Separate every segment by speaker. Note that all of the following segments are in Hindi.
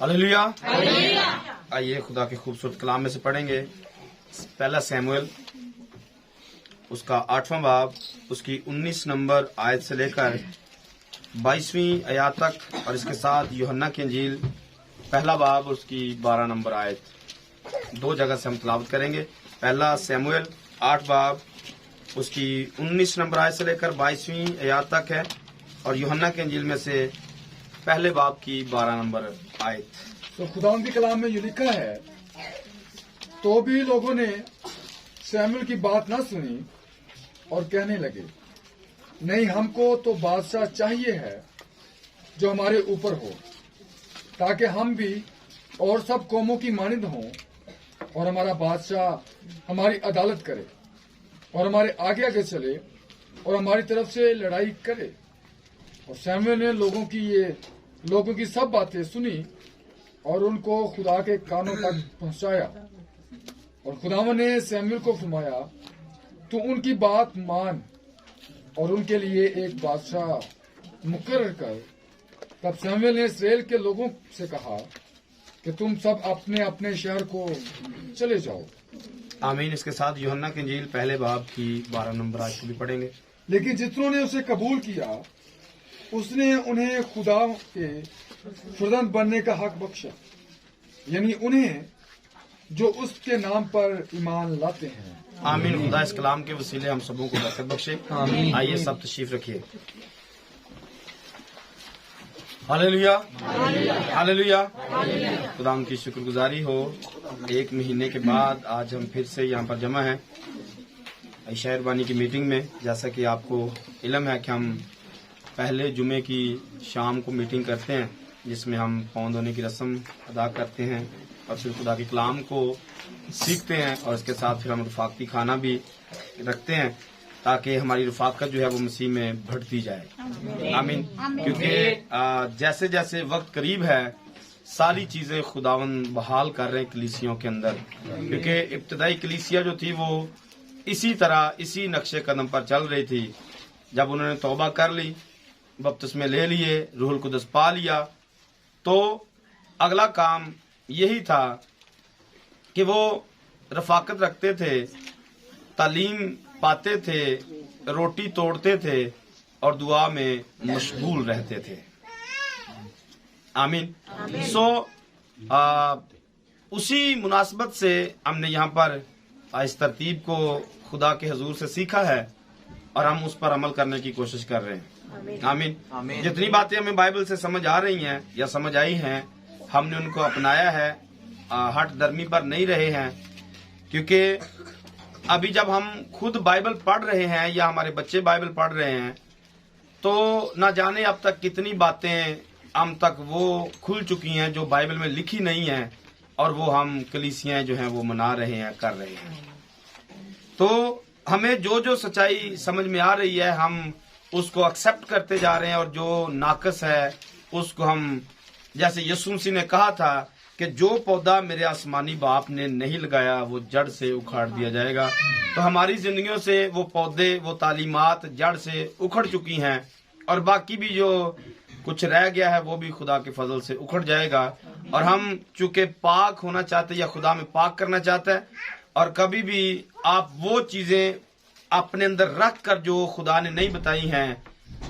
Speaker 1: हालेलुया। आइए खुदा के खूबसूरत कलाम में से पढ़ेंगे। पहला सैमुएल उसका 8वां बाब उसकी 19 नंबर आयत से लेकर 22वीं आयत तक, और इसके साथ यूहन्ना की इंजील पहला बाब उसकी 12 नंबर आयत। दो जगह से हम तिलावत करेंगे। पहला सैमुएल 8 बाब उसकी 19 नंबर आयत से लेकर 22वीं आयत तक है, और यूहन्ना के इंजील में से पहले बाब की 12 नंबर आयत।
Speaker 2: तो खुदावंद के कलाम में ये लिखा है, तो भी लोगों ने सैमुएल की बात ना सुनी और कहने लगे, नहीं, हमको तो बादशाह चाहिए है जो हमारे ऊपर हो, ताकि हम भी और सब कौमों की मानिंद हों, और हमारा बादशाह हमारी अदालत करे और हमारे आगे आगे चले और हमारी तरफ से लड़ाई करे। और सैमुएल ने लोगों की सब बातें सुनी और उनको खुदा के कानों तक पहुंचाया। और खुदावन ने सैमुएल को फरमाया, तू उनकी बात मान और उनके लिए एक बादशाह मुकर्रर कर। तब सैमुएल ने इस्राएल के लोगों से कहा कि तुम सब अपने अपने शहर को चले जाओ।
Speaker 1: आमीन। इसके साथ यूहन्ना की इंजील पहले बाब की 12 नंबर आयत को भी पढ़ेंगे।
Speaker 2: लेकिन जितनों ने उसे कबूल किया, उसने उन्हें खुदा के फर्जंद बनने का हक बख्शा, यानी उन्हें जो उसके नाम पर ईमान लाते हैं।
Speaker 1: आमीन। खुदा इस कलाम के वसीले हम सबों को बरकत बख्शे। आइए सब तशरीफ रखिए। Hallelujah, hallelujah. खुदा की शुक्रगुजारी हो। एक महीने के बाद आज हम फिर से यहाँ पर जमा हैं शहरबानी की मीटिंग में। जैसा कि आपको इल्म है कि हम पहले जुमे की शाम को मीटिंग करते हैं, जिसमें हम पाँव धोने की रस्म अदा करते हैं और फिर खुदा के कलाम को सीखते हैं, और इसके साथ फिर हम रफाकती खाना भी रखते हैं ताकि हमारी रफाकत जो है वो मसीह में बढ़ती जाए। आमीन। क्योंकि जैसे जैसे वक्त करीब है, सारी चीजें खुदावन बहाल कर रहे हैं कलीसियों के अंदर, क्योंकि इब्तदाई कलीसिया जो थी वो इसी तरह इसी नक्शे कदम पर चल रही थी। जब उन्होंने तौबा कर ली, बपतिस्मे ले लिए, रूहुल कुदस पा लिया, तो अगला काम यही था कि वो रफाकत रखते थे, तालीम पाते थे, रोटी तोड़ते थे और दुआ में मशगूल रहते थे। आमीन। उसी मुनासबत से हमने यहाँ पर इस तरतीब को खुदा के हजूर से सीखा है और हम उस पर अमल करने की कोशिश कर रहे हैं। आमीन। जितनी बातें हमें बाइबल से समझ आ रही हैं या समझ आई हैं, हमने उनको अपनाया है, हट दर्मी पर नहीं रहे हैं। क्योंकि अभी जब हम खुद बाइबल पढ़ रहे हैं या हमारे बच्चे बाइबल पढ़ रहे हैं, तो ना जाने अब तक कितनी बातें हम तक वो खुल चुकी हैं जो बाइबल में लिखी नहीं है, और वो हम कलीसियां जो हैं वो मना रहे हैं, कर रहे हैं। तो हमें जो जो सच्चाई समझ में आ रही है, हम उसको एक्सेप्ट करते जा रहे हैं, और जो नाकस है उसको हम, जैसे यीशु मसीह ने कहा था कि जो पौधा मेरे आसमानी बाप ने नहीं लगाया वो जड़ से उखाड़ दिया जाएगा। तो हमारी जिंदगियों से वो पौधे, वो तालीमात जड़ से उखड़ चुकी हैं, और बाकी भी जो कुछ रह गया है वो भी खुदा के फजल से उखड़ जाएगा। और हम चूंकि पाक होना चाहते या खुदा में पाक करना चाहता है, और कभी भी आप वो चीजें अपने अंदर रख कर जो खुदा ने नहीं बताई हैं,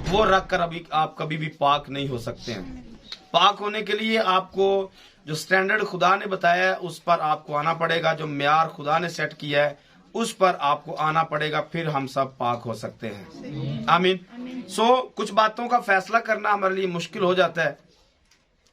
Speaker 1: वो रख कर अभी आप कभी भी पाक नहीं हो सकते हैं। पाक होने के लिए आपको जो स्टैंडर्ड खुदा ने बताया है उस पर आपको आना पड़ेगा, जो म्यार खुदा ने सेट किया है उस पर आपको आना पड़ेगा, फिर हम सब पाक हो सकते हैं। आमीन। कुछ बातों का फैसला करना हमारे लिए मुश्किल हो जाता है।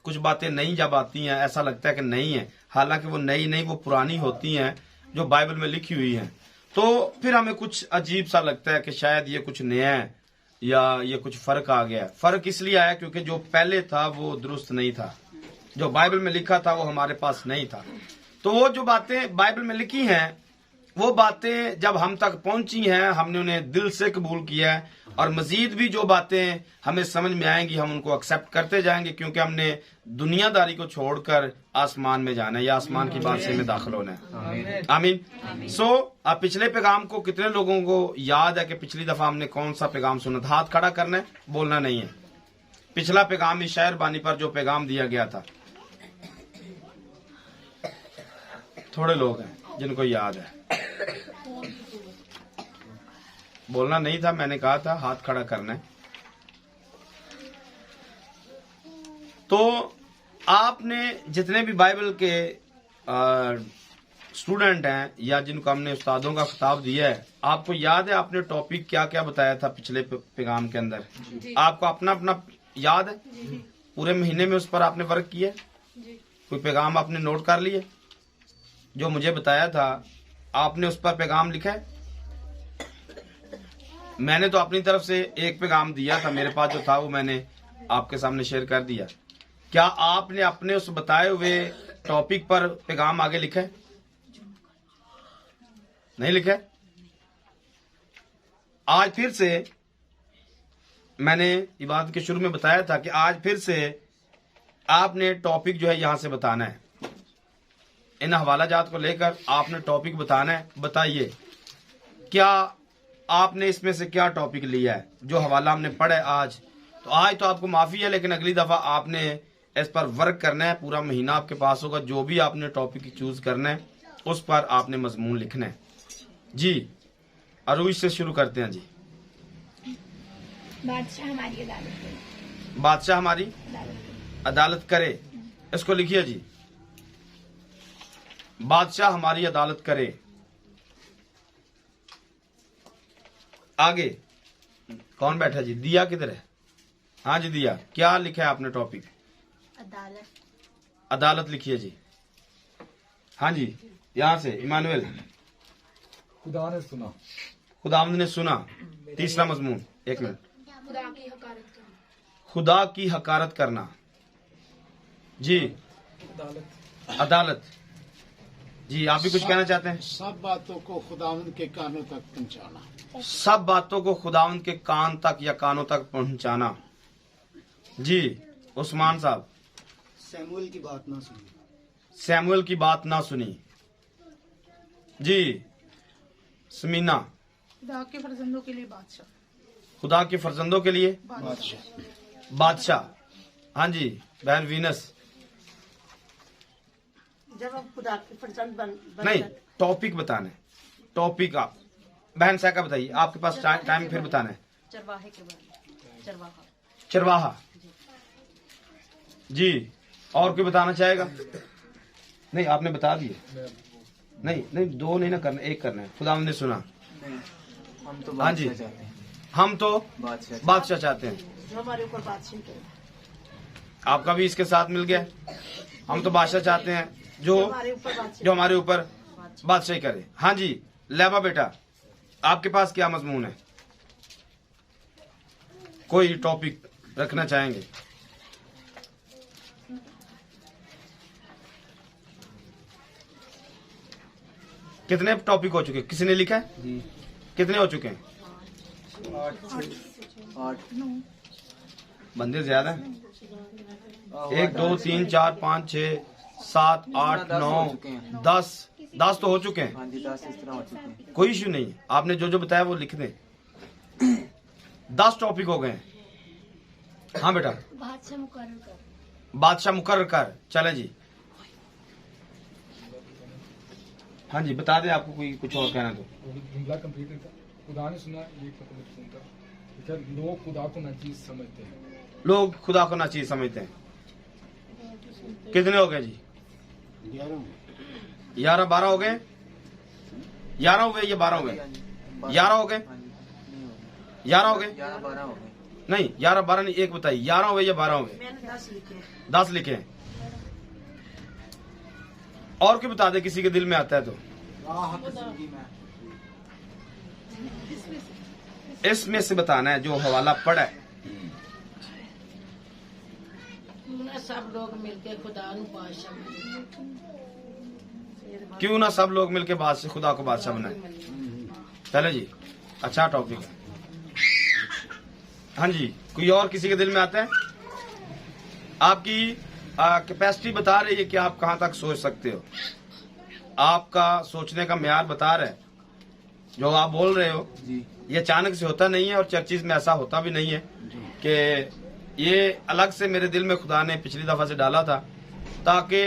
Speaker 1: कुछ बातें नई जब आती हैं, ऐसा लगता है कि नई है, हालांकि वो नई नहीं, वो पुरानी होती हैं जो बाइबल में लिखी हुई हैं। तो फिर हमें कुछ अजीब सा लगता है कि शायद ये कुछ नया है या ये कुछ फर्क आ गया। फर्क इसलिए आया क्योंकि जो पहले था वो दुरुस्त नहीं था, जो बाइबल में लिखा था वो हमारे पास नहीं था। तो वो जो बातें बाइबल में लिखी हैं, वो बातें जब हम तक पहुंची हैं, हमने उन्हें दिल से कबूल किया है, और मजीद भी जो बातें हमें समझ में आएंगी हम उनको एक्सेप्ट करते जाएंगे, क्योंकि हमने दुनियादारी को छोड़कर आसमान में जाना है या आसमान की बादशाही में दाखिल होना है। आमीन। अब पिछले पैगाम को कितने लोगों को याद है कि पिछली दफा हमने कौन सा पैगाम सुना था? हाथ खड़ा करना है, बोलना नहीं है। पिछला पैगाम इस शहरबानी पर जो पैगाम दिया गया था, थोड़े लोग हैं जिनको याद है। बोलना नहीं था, मैंने कहा था हाथ खड़ा करना है। तो आपने जितने भी बाइबल के स्टूडेंट हैं या जिनको हमने उस्तादों का खिताब दिया है, आपको याद है आपने टॉपिक क्या क्या बताया था पिछले पैगाम के अंदर? आपको अपना अपना याद है? पूरे महीने में उस पर आपने वर्क किया? कोई पैगाम आपने नोट कर लिए? जो मुझे बताया था आपने उस पर पैगाम लिखा है? मैंने तो अपनी तरफ से एक पैगाम दिया था, मेरे पास जो था वो मैंने आपके सामने शेयर कर दिया। क्या आपने अपने उस बताए हुए टॉपिक पर पैगाम आगे लिखा है? नहीं लिखा है? आज फिर से मैंने इबादत के शुरू में बताया था कि आज फिर से आपने टॉपिक जो है यहां से बताना है। इन हवाला जात को लेकर आपने टॉपिक बताना है। बताइए क्या आपने इसमें से क्या टॉपिक लिया है? जो हवाला हमने पढ़ा है आज, तो आज तो आपको माफी है, लेकिन अगली दफा आपने इस पर वर्क करना है। पूरा महीना आपके पास होगा। जो भी आपने टॉपिक चूज करना है उस पर आपने मजमून लिखना है। जी अरूज से शुरू करते हैं। जी
Speaker 3: बादशाह हमारी अदालत करे।
Speaker 1: बादशाह हमारी अदालत करे, इसको लिखिए जी। बादशाह हमारी अदालत करे। आगे कौन बैठा जी? दिया किधर है? हाँ जी दिया, क्या लिखा है आपने टॉपिक?
Speaker 3: अदालत।
Speaker 1: अदालत लिखिए जी। हाँ जी यहां से इमानुएल।
Speaker 2: खुदा ने सुना।
Speaker 1: खुदावंद ने सुना। तीसरा मजमून, एक मिनट।
Speaker 3: खुदा की हकारत करना।
Speaker 1: खुदा की हकारत करना। जी अदालत। जी आप भी कुछ कहना चाहते हैं?
Speaker 4: सब बातों को खुदावंद के कानों तक पहुंचाना।
Speaker 1: सब बातों को खुदावंद के कान तक या कानों तक पहुंचाना। जी उस्मान साहब।
Speaker 4: सैमुअल की बात ना सुनी।
Speaker 1: सैमुअल की बात ना सुनी। जी समीना।
Speaker 5: खुदा के फर्जंदों के लिए बादशाह।
Speaker 1: खुदा के फर्जंदों के लिए बादशाह। हाँ जी बहन वीनस।
Speaker 6: जब हम खुदा के फर्जंद बन
Speaker 1: नहीं टॉपिक बताना है। टॉपिक आप बहन साका बताइए, आपके पास टाइम फिर बताना है।
Speaker 6: चरवाहे के बारे में। चरवाहा।
Speaker 1: चरवाहा। जी और कोई बताना चाहेगा? नहीं आपने बता दिए। नहीं नहीं दो नहीं ना करना, एक करना है। खुदा ने सुना।
Speaker 7: हम तो
Speaker 1: हाँ जी
Speaker 7: बादशाह चाहते हैं।
Speaker 1: हम तो
Speaker 7: बादशाह
Speaker 1: चाहते हैं।
Speaker 6: जो हमारे ऊपर बादशाह करे।
Speaker 1: आपका भी इसके साथ मिल गया। हम तो बादशाह चाहते हैं जो
Speaker 6: हमारे ऊपर बादशाह।
Speaker 1: जो हमारे ऊपर बादशाही करे। हाँ जी लेबा बेटा, आपके पास क्या मजमून है? कोई टॉपिक रखना चाहेंगे? कितने टॉपिक हो चुके? किसी ने लिखा है?
Speaker 7: जी
Speaker 1: कितने हो चुके हैं?
Speaker 7: 8
Speaker 1: बंदे ज्यादा हैं। 1 2 3 4 5 6 7 8 9 10 10 तो हो चुके हैं।
Speaker 7: हाँ जी 10 इस तरह हो चुके हैं।
Speaker 1: कोई इश्यू नहीं, आपने जो जो बताया वो लिख दें। 10 टॉपिक हो गए हैं। हाँ बेटा।
Speaker 3: बादशाह मुकर्रर कर।
Speaker 1: बादशाह मुकर्रर कर। चले जी। हाँ जी बता दें, आपको कोई कुछ और कहना तो।
Speaker 2: जुमला कंप्लीट नहीं था। खुदा ने सुना ये मतलब सुनता। ठीक है, लोग खुदा को नाचीज समझते हैं।
Speaker 1: लोग खुदा को नाचीज समझते हैं। कितने हो गए जी? 11 12 हो गए। 11 हो गए या 12 हो गए? 11 हो गए।
Speaker 7: हाँ जी नहीं हो गए।
Speaker 1: 11 हो गए।
Speaker 7: 11 12 हो गए।
Speaker 1: नहीं 11 12 नहीं, एक बताइए 11 हो गए या 12 हो गए?
Speaker 6: मैंने 10 लिखे।
Speaker 1: 10 लिखे हैं। और क्यों बता दे, किसी के दिल में आता है तो। इसमें से बताना है जो हवाला पड़ा है।
Speaker 6: सब लोग मिलकर खुदा नु बादशाह बने।
Speaker 1: क्यों ना सब लोग मिलकर बादशाह खुदा को बादशाह बनाए। चले जी अच्छा टॉपिक है। हाँ जी कोई और किसी के दिल में आता है? आपकी कैपेसिटी बता रही है कि आप कहां तक सोच सकते हो। आपका सोचने का म्यार बता रहा है। जो आप बोल रहे हो
Speaker 7: जी
Speaker 1: ये अचानक से होता नहीं है, और चर्चिज में ऐसा होता भी नहीं है कि ये अलग से मेरे दिल में खुदा ने पिछली दफा से डाला था ताकि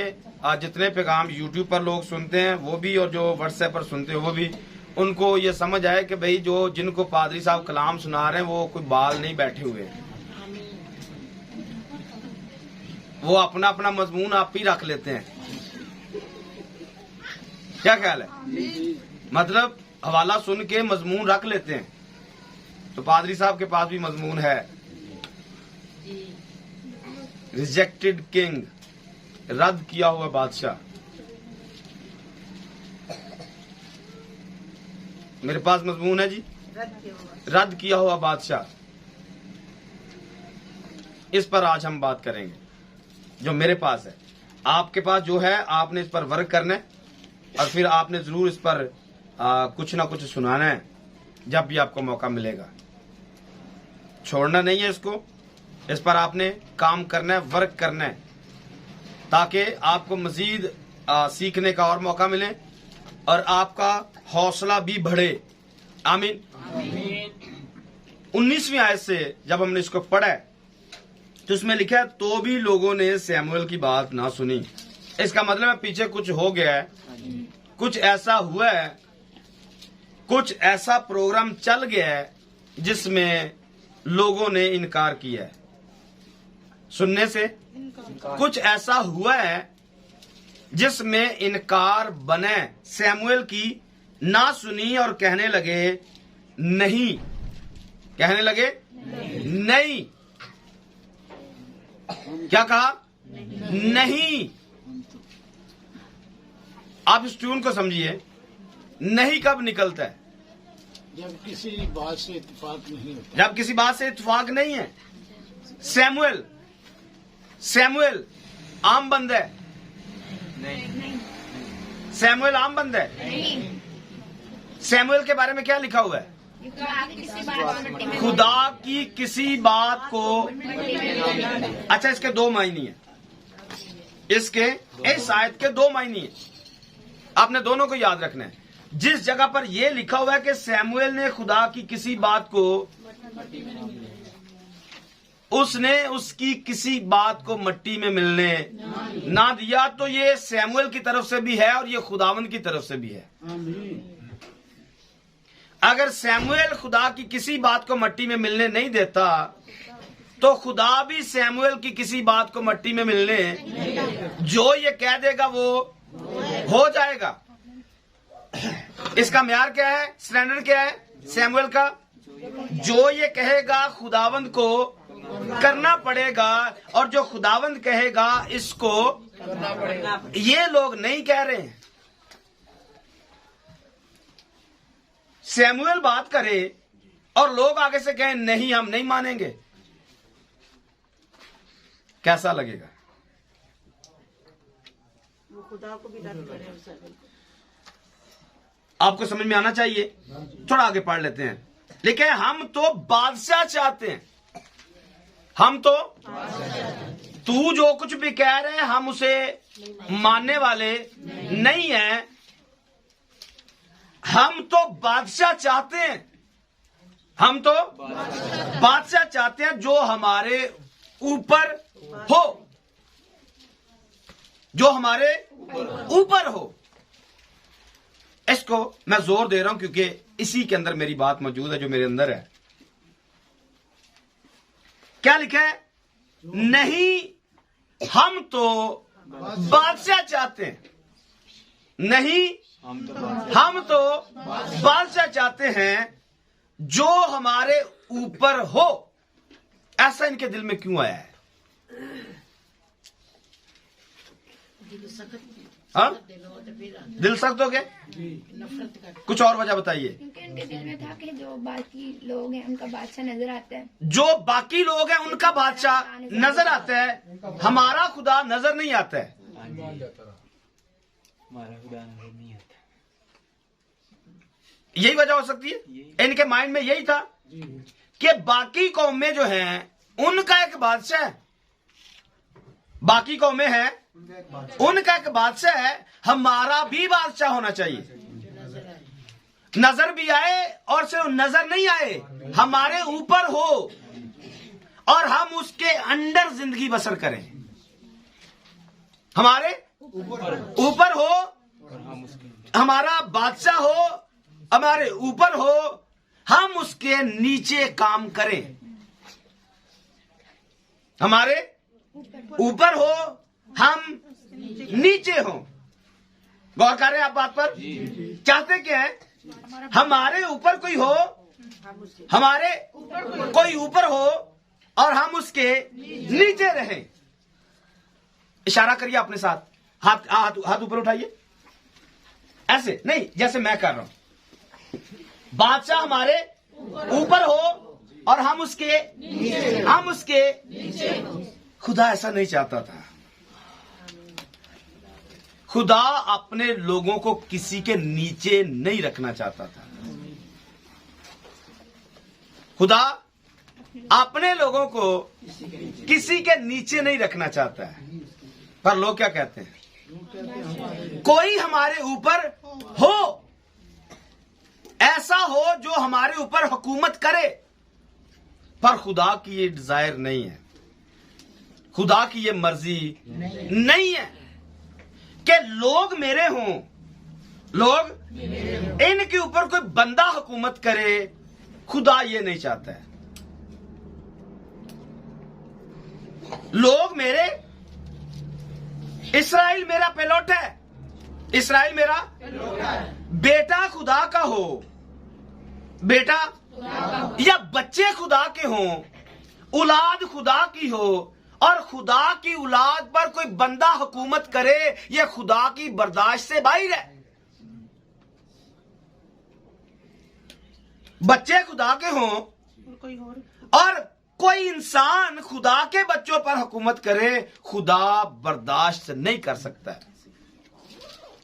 Speaker 1: जितने पैगाम यूट्यूब पर लोग सुनते हैं वो भी, और जो व्हाट्सएप पर सुनते हैं वो भी, उनको ये समझ आए कि भाई जो जिनको पादरी साहब कलाम सुना रहे हैं वो कोई बाल नहीं बैठे हुए, वो अपना अपना मजमून आप ही रख लेते हैं। क्या ख्याल है? मतलब हवाला सुन के मजमून रख लेते हैं। तो पादरी साहब के पास भी मजमून है, रिजेक्टेड किंग, रद्द किया हुआ बादशाह। मेरे पास मजमून है जी, रद्द किया हुआ बादशाह। इस पर आज हम बात करेंगे, जो मेरे पास है। आपके पास जो है आपने इस पर वर्क करना है, और फिर आपने जरूर इस पर कुछ ना कुछ सुनाना है जब भी आपको मौका मिलेगा। छोड़ना नहीं है इसको, इस पर आपने काम करना है, वर्क करना है, ताकि आपको मजीद सीखने का और मौका मिले और आपका हौसला भी बढ़े। आमीन। 19वीं आयत से जब हमने इसको पढ़ा है तो उसमें लिखा है, तो भी लोगों ने सैमुएल की बात ना सुनी। इसका मतलब है पीछे कुछ हो गया है, कुछ ऐसा हुआ है, कुछ ऐसा प्रोग्राम चल गया है जिसमें लोगों ने इनकार किया है सुनने से। कुछ ऐसा हुआ है जिसमें इनकार बने, सैमुएल की ना सुनी और कहने लगे नहीं, कहने लगे नहीं। क्या कहा? नहीं। आप इस ट्यून को समझिए, नहीं कब निकलता है?
Speaker 4: जब किसी बात से इत्तेफाक नहीं होता।
Speaker 1: जब किसी बात से इत्तेफाक नहीं है। सैमुएल आम बंदा है?
Speaker 7: नहीं।
Speaker 1: सैमुएल आम बंदा है? सैमुएल के बारे में क्या लिखा हुआ है? खुदा की किसी बात को। अच्छा, इसके दो मायने हैं, इसके इस आयत के दो मायने हैं, आपने दोनों को याद रखना है। जिस जगह पर यह लिखा हुआ है कि सैमुएल ने खुदा की किसी बात को, उसने उसकी किसी बात को मट्टी में मिलने ना दिया, तो ये सैमुएल की तरफ से भी है और ये खुदावंद की तरफ से भी है। अगर सैमुएल खुदा की किसी बात को मट्टी में मिलने नहीं देता तो खुदा भी सैमुएल की किसी बात को मट्टी में मिलने, जो ये कह देगा वो हो जाएगा। इसका म्यार क्या है, स्टैंडर्ड क्या है सैमुएल का? जो ये कहेगा खुदावंद को करना पड़ेगा, और जो खुदावंद कहेगा इसको करना पड़ेगा। ये लोग नहीं कह रहे हैं। सैमुएल बात करे और लोग आगे से कहें नहीं, हम नहीं मानेंगे, कैसा लगेगा?
Speaker 6: वो खुदा को भी रद्द करे।
Speaker 1: आपको समझ में आना चाहिए। थोड़ा आगे पढ़ लेते हैं। लेकिन हम तो बादशाह चाहते हैं, हम तो, तू जो कुछ भी कह रहे हैं हम उसे मानने वाले नहीं हैं। हम तो बादशाह चाहते हैं, हम तो बादशाह चाहते हैं जो हमारे ऊपर हो, जो हमारे ऊपर हो। इसको मैं जोर दे रहा हूं क्योंकि इसी के अंदर मेरी बात मौजूद है, जो मेरे अंदर है। क्या लिखा है? नहीं, हम तो बादशाह चाहते हैं। नहीं, हम तो बादशाह चाहते हैं जो हमारे ऊपर हो। ऐसा इनके दिल में क्यों आया है? हाँ, दिल सख्त हो गया? कुछ और वजह बताइए।
Speaker 3: क्योंकि उनके दिल में था कि जो बाकी लोग हैं उनका बादशाह नजर आता है,
Speaker 1: जो बाकी लोग हैं उनका बादशाह नजर आता है, हमारा खुदा नजर नहीं आता है।
Speaker 7: हमारा खुदा नजर नहीं आता।
Speaker 1: यही वजह हो सकती है। इनके माइंड में यही था कि बाकी कौमें जो हैं उनका एक बादशाह है, बाकी कौमें हैं उनका एक बादशाह है, हमारा भी बादशाह होना चाहिए। नजर भी आए और सिर्फ नजर नहीं आए, हमारे ऊपर हो और हम उसके अंडर जिंदगी बसर करें। हमारे ऊपर हो, हमारा बादशाह हो, हमारे ऊपर हो, हम उसके नीचे काम करें। हमारे ऊपर हो, हम नीचे हो। गौर कर रहे हैं आप बात पर? चाहते क्या है? हमारे ऊपर कोई हो, हमारे कोई ऊपर हो और हम उसके नीचे रहें। इशारा करिए अपने साथ, हाथ हाथ हाथ ऊपर उठाइए, ऐसे नहीं जैसे मैं कर रहा हूं। बादशाह हमारे ऊपर हो और हम उसके नीचे। खुदा ऐसा नहीं चाहता था। खुदा अपने लोगों को किसी के नीचे नहीं रखना चाहता था। खुदा अपने लोगों को किसी के नीचे नहीं रखना चाहता है। पर लोग क्या कहते हैं? कोई हमारे ऊपर हो, ऐसा हो जो हमारे ऊपर हुकूमत करे। पर खुदा की ये डिजायर नहीं है, खुदा की ये मर्जी नहीं है कि लोग मेरे हों, लोग इनके ऊपर कोई बंदा हुकूमत करे। खुदा ये नहीं चाहता है। लोग मेरे, इस्राएल मेरा पेलोट है, इस्राएल मेरा बेटा खुदा का हो, बेटा या बच्चे खुदा के हों, औलाद खुदा की हो, और खुदा की औलाद पर कोई बंदा हुकूमत करे, यह खुदा की बर्दाश्त से बाहर है। बच्चे खुदा के हों और कोई इंसान खुदा के बच्चों पर हुकूमत करे, खुदा बर्दाश्त नहीं कर सकता है।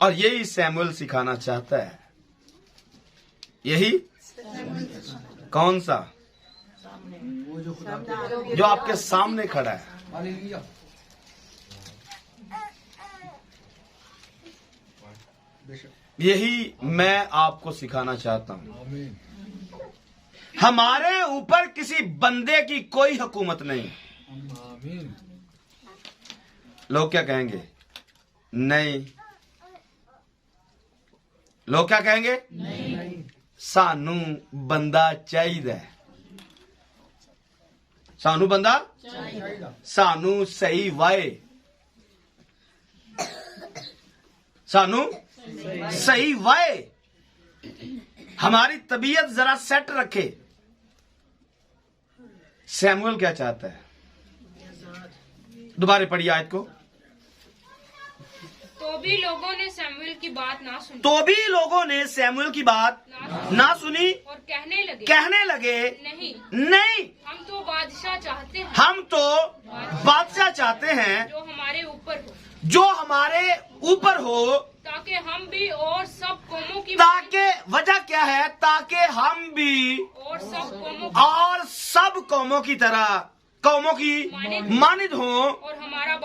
Speaker 1: और यही सैमुअल सिखाना चाहता है। यही कौन सा? जो आपके सामने खड़ा है।
Speaker 2: हालेलुया।
Speaker 1: यही मैं आपको सिखाना चाहता हूं।
Speaker 2: आमीन।
Speaker 1: हमारे ऊपर किसी बंदे की कोई हुकूमत नहीं।
Speaker 2: आमीन।
Speaker 1: लोग क्या कहेंगे? नहीं। लोग क्या कहेंगे? नहीं। सानू बंदा चाहिए, सानू बंदा, सानू सही वाए, सानू सही वाए, हमारी तबीयत जरा सेट रखे। सैमुअल क्या चाहता है? दोबारा पढ़िए आयत को।
Speaker 8: तो भी लोगों ने सैमुअल की बात ना सुनी,
Speaker 1: तो भी लोगों ने सैमुअल की बात ना सुनी
Speaker 8: और
Speaker 1: कहने लगे
Speaker 8: नहीं,
Speaker 1: नहीं,
Speaker 8: हम तो बादशाह चाहते हैं,
Speaker 1: हम तो बादशाह चाहते हैं
Speaker 8: जो हमारे ऊपर हो,
Speaker 1: जो हमारे ऊपर हो,
Speaker 8: ताकि हम भी और सब कौमों की
Speaker 1: ताकि वजह क्या है? ताकि हम भी
Speaker 8: और सब कौमों
Speaker 1: और सब कौमों की तरह, कौमों की मानिद हों,
Speaker 8: और हमारा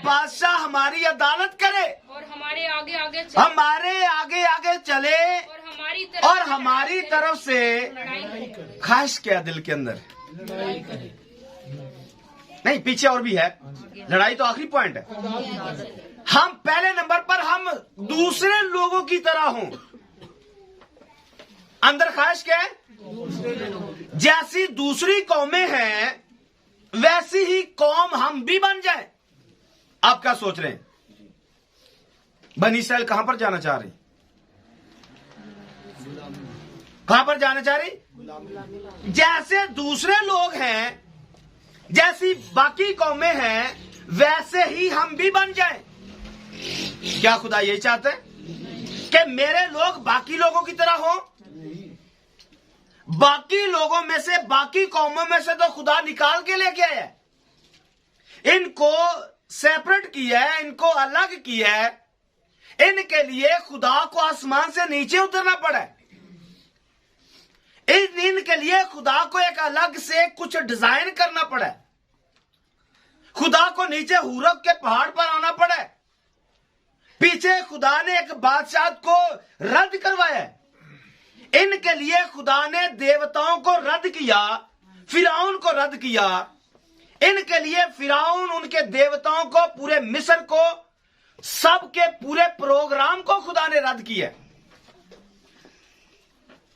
Speaker 8: बादशाह
Speaker 1: हमारी अदालत करे,
Speaker 8: और हमारे आगे आगे चले,
Speaker 1: हमारे आगे आगे चले, और हमारी तरफ से
Speaker 8: लड़ाई करे।
Speaker 1: ख्वाहिश क्या दिल के अंदर? नहीं, पीछे और भी है। लड़ाई तो आखिरी पॉइंट है। हम पहले नंबर पर हम दूसरे लोगों की तरह हों। अंदर ख्वाहिश क्या है? जैसी दूसरी कौमें हैं वैसी ही कौम हम भी बन जाए। आप क्या सोच रहे हैं? बनी इस्राएल कहां पर जाना चाह रही? कहां पर जाना चाह रही? जैसे दूसरे लोग हैं, जैसी बाकी कौमें हैं, वैसे ही हम भी बन जाएं। क्या खुदा यही चाहते हैं कि मेरे लोग बाकी लोगों की तरह हों? बाकी लोगों में से, बाकी कौमों में से तो खुदा निकाल के लेके आया है, इनको सेपरेट किया है, इनको अलग किया है। इनके लिए खुदा को आसमान से नीचे उतरना पड़ा है। इनके लिए खुदा को एक अलग से कुछ डिजाइन करना पड़ा है। खुदा को नीचे हुरक के पहाड़ पर आना पड़ा है। पीछे खुदा ने एक बादशाह को रद्द करवाया है। इनके लिए खुदा ने देवताओं को रद्द किया, फिरौन को रद्द किया। इनके लिए फिरौन, उनके देवताओं को, पूरे मिस्र को, सबके पूरे प्रोग्राम को खुदा ने रद्द किया,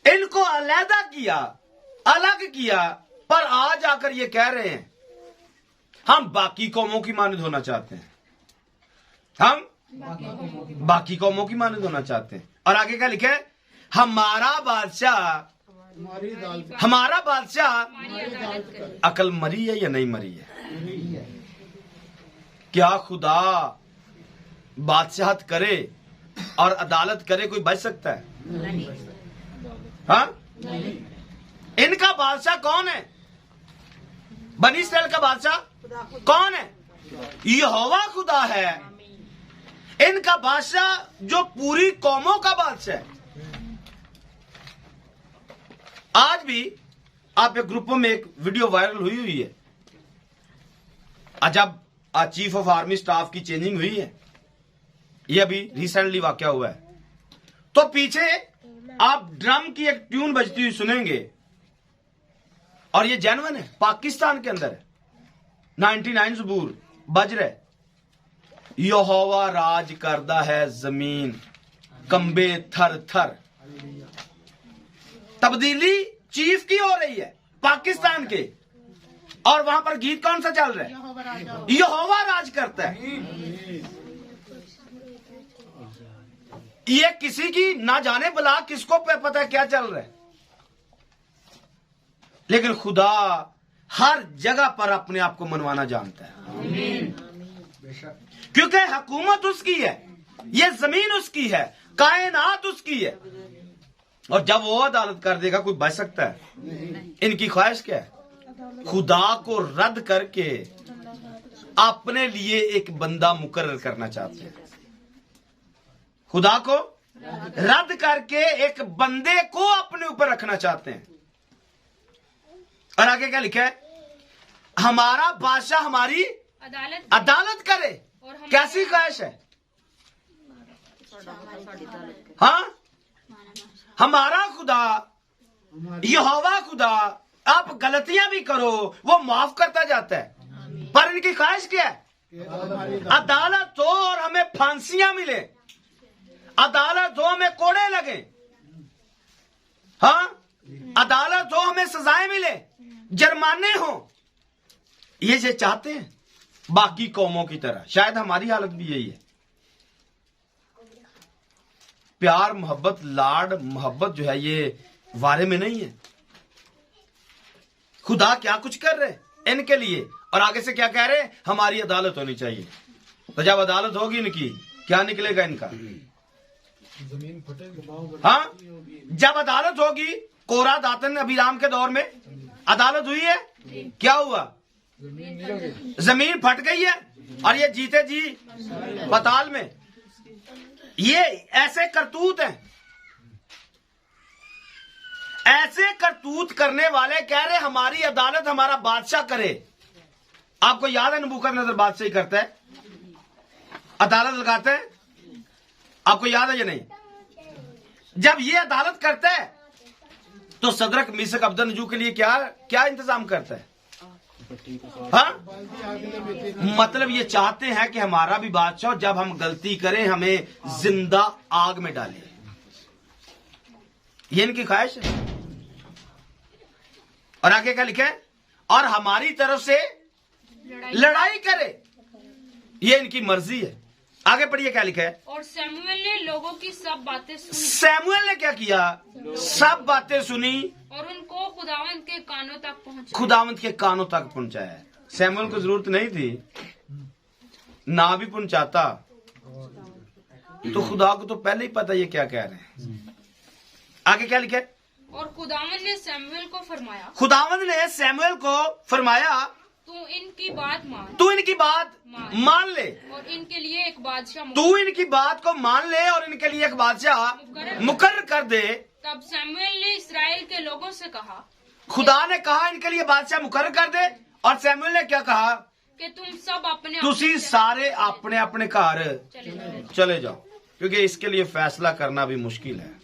Speaker 1: इनको अलहदा किया, अलग किया। पर आज आकर ये कह रहे हैं हम बाकी कौमों की मानद होना चाहते हैं, हम बाकी कौमों की मानद होना चाहते हैं। और आगे क्या लिखा है? हमारा बादशाह अकल मरी है या नहीं मरी है? क्या खुदा बादशाहत करे और अदालत करे कोई बच सकता है? हाँ? इनका बादशाह कौन है? बनी इस्राएल का बादशाह कौन है? यहोवा खुदा है। इनका बादशाह जो पूरी कौमों का बादशाह है। आज भी आप एक ग्रुपों में एक वीडियो वायरल हुई है, जब चीफ ऑफ आर्मी स्टाफ की चेंजिंग हुई है, ये अभी रिसेंटली वाकया हुआ है, तो पीछे आप ड्रम की एक ट्यून बजती हुई सुनेंगे, और ये जेन्युइन है, पाकिस्तान के अंदर है, 99 ज़बूर बज रहे, यहोवा राज करदा है जमीन कंबे थर थर। तब्दीली चीफ की हो रही है पाकिस्तान के, और वहां पर गीत कौन सा चल रहा है? यहोवा राज करता है। ये किसी की ना जाने भला किसको पता है क्या चल रहा है, लेकिन खुदा हर जगह पर अपने आप को मनवाना जानता है, क्योंकि हुकूमत उसकी है, ये जमीन उसकी है, कायनात उसकी है। और जब वो अदालत कर देगा कोई बच सकता है? इनकी ख्वाहिश क्या है? खुदा को रद्द करके अपने लिए एक बंदा मुकर्रर करना चाहते हैं। खुदा को रद्द करके एक बंदे को अपने ऊपर रखना चाहते हैं। और आगे क्या लिखा है? हमारा बादशाह हमारी अदालत करे। कैसी ख्वाहिश है? हाँ, हमारा खुदा, यहोवा खुदा, आप गलतियां भी करो वो माफ करता जाता है, पर इनकी ख्वाहिश क्या है? अदालत हो और हमें फांसियां मिले, अदालत हो हमें कोड़े लगे, हाँ, अदालत हो हमें सजाएं मिले, जुर्माने हो। ये चाहते हैं बाकी कौमों की तरह। शायद हमारी हालत भी यही है। प्यार, मोहब्बत, लाड, मोहब्बत जो है ये वारे में नहीं है। खुदा क्या कुछ कर रहे इनके लिए, और आगे से क्या कह रहे? हमारी अदालत होनी चाहिए। तो जब अदालत होगी इनकी, क्या निकलेगा इनका? हाँ, जब अदालत होगी, कोरा दातन अभिराम के दौर में अदालत हुई है, क्या हुआ? जमीन फट गई है, और ये जीते जी पताल में। ये ऐसे करतूत हैं, ऐसे करतूत करने वाले कह रहे हमारी अदालत हमारा बादशाह करे। आपको याद है नबूकदनेस्सर बादशाही करता है, अदालत लगाता है, आपको याद है या नहीं? जब ये अदालत करता है तो सदरक, मीसक, अबदनजू के लिए क्या क्या इंतजाम करता है? हाँ? मतलब ये चाहते हैं कि हमारा भी बादशाह जब हम गलती करें हमें जिंदा आग में डाले। ये इनकी ख्वाहिश है। और आगे क्या लिखा है? और हमारी तरफ से लड़ाई करे, ये इनकी मर्जी है। आगे पढ़िए क्या लिखा है?
Speaker 8: और सैमुएल ने लोगों की सब बातें सुनी।
Speaker 1: सैमुएल ने क्या किया? सब बातें सुनी
Speaker 8: और उनको खुदावंद के कानों तक पहुंचाया।
Speaker 1: खुदावंद के कानों तक पहुंचाया। सैमुएल को जरूरत नहीं थी, ना भी पहुंचाता तो खुदा को तो पहले ही पता ये क्या कह रहे हैं। आगे क्या लिखा है?
Speaker 8: और खुदावंद ने सैमुएल को फरमाया,
Speaker 1: खुदावंद ने सैमुएल को फरमाया,
Speaker 8: तू इनकी बात मान,
Speaker 1: तू इनकी बात मान ले,
Speaker 8: और इनके लिए एक बादशाह
Speaker 1: तू इनकी बात को मान ले और इनके लिए एक बादशाह मुकर्रर कर दे।
Speaker 8: तब सैमुएल ने इस्राएल के लोगों से कहा,
Speaker 1: खुदा ने कहा इनके लिए बादशाह मुकर्रर कर दे, और सैमुएल ने क्या कहा?
Speaker 8: कि तुम सब अपने
Speaker 1: तुसी सारे अपने अपने घर चले जाओ, क्योंकि इसके लिए फैसला करना भी मुश्किल है।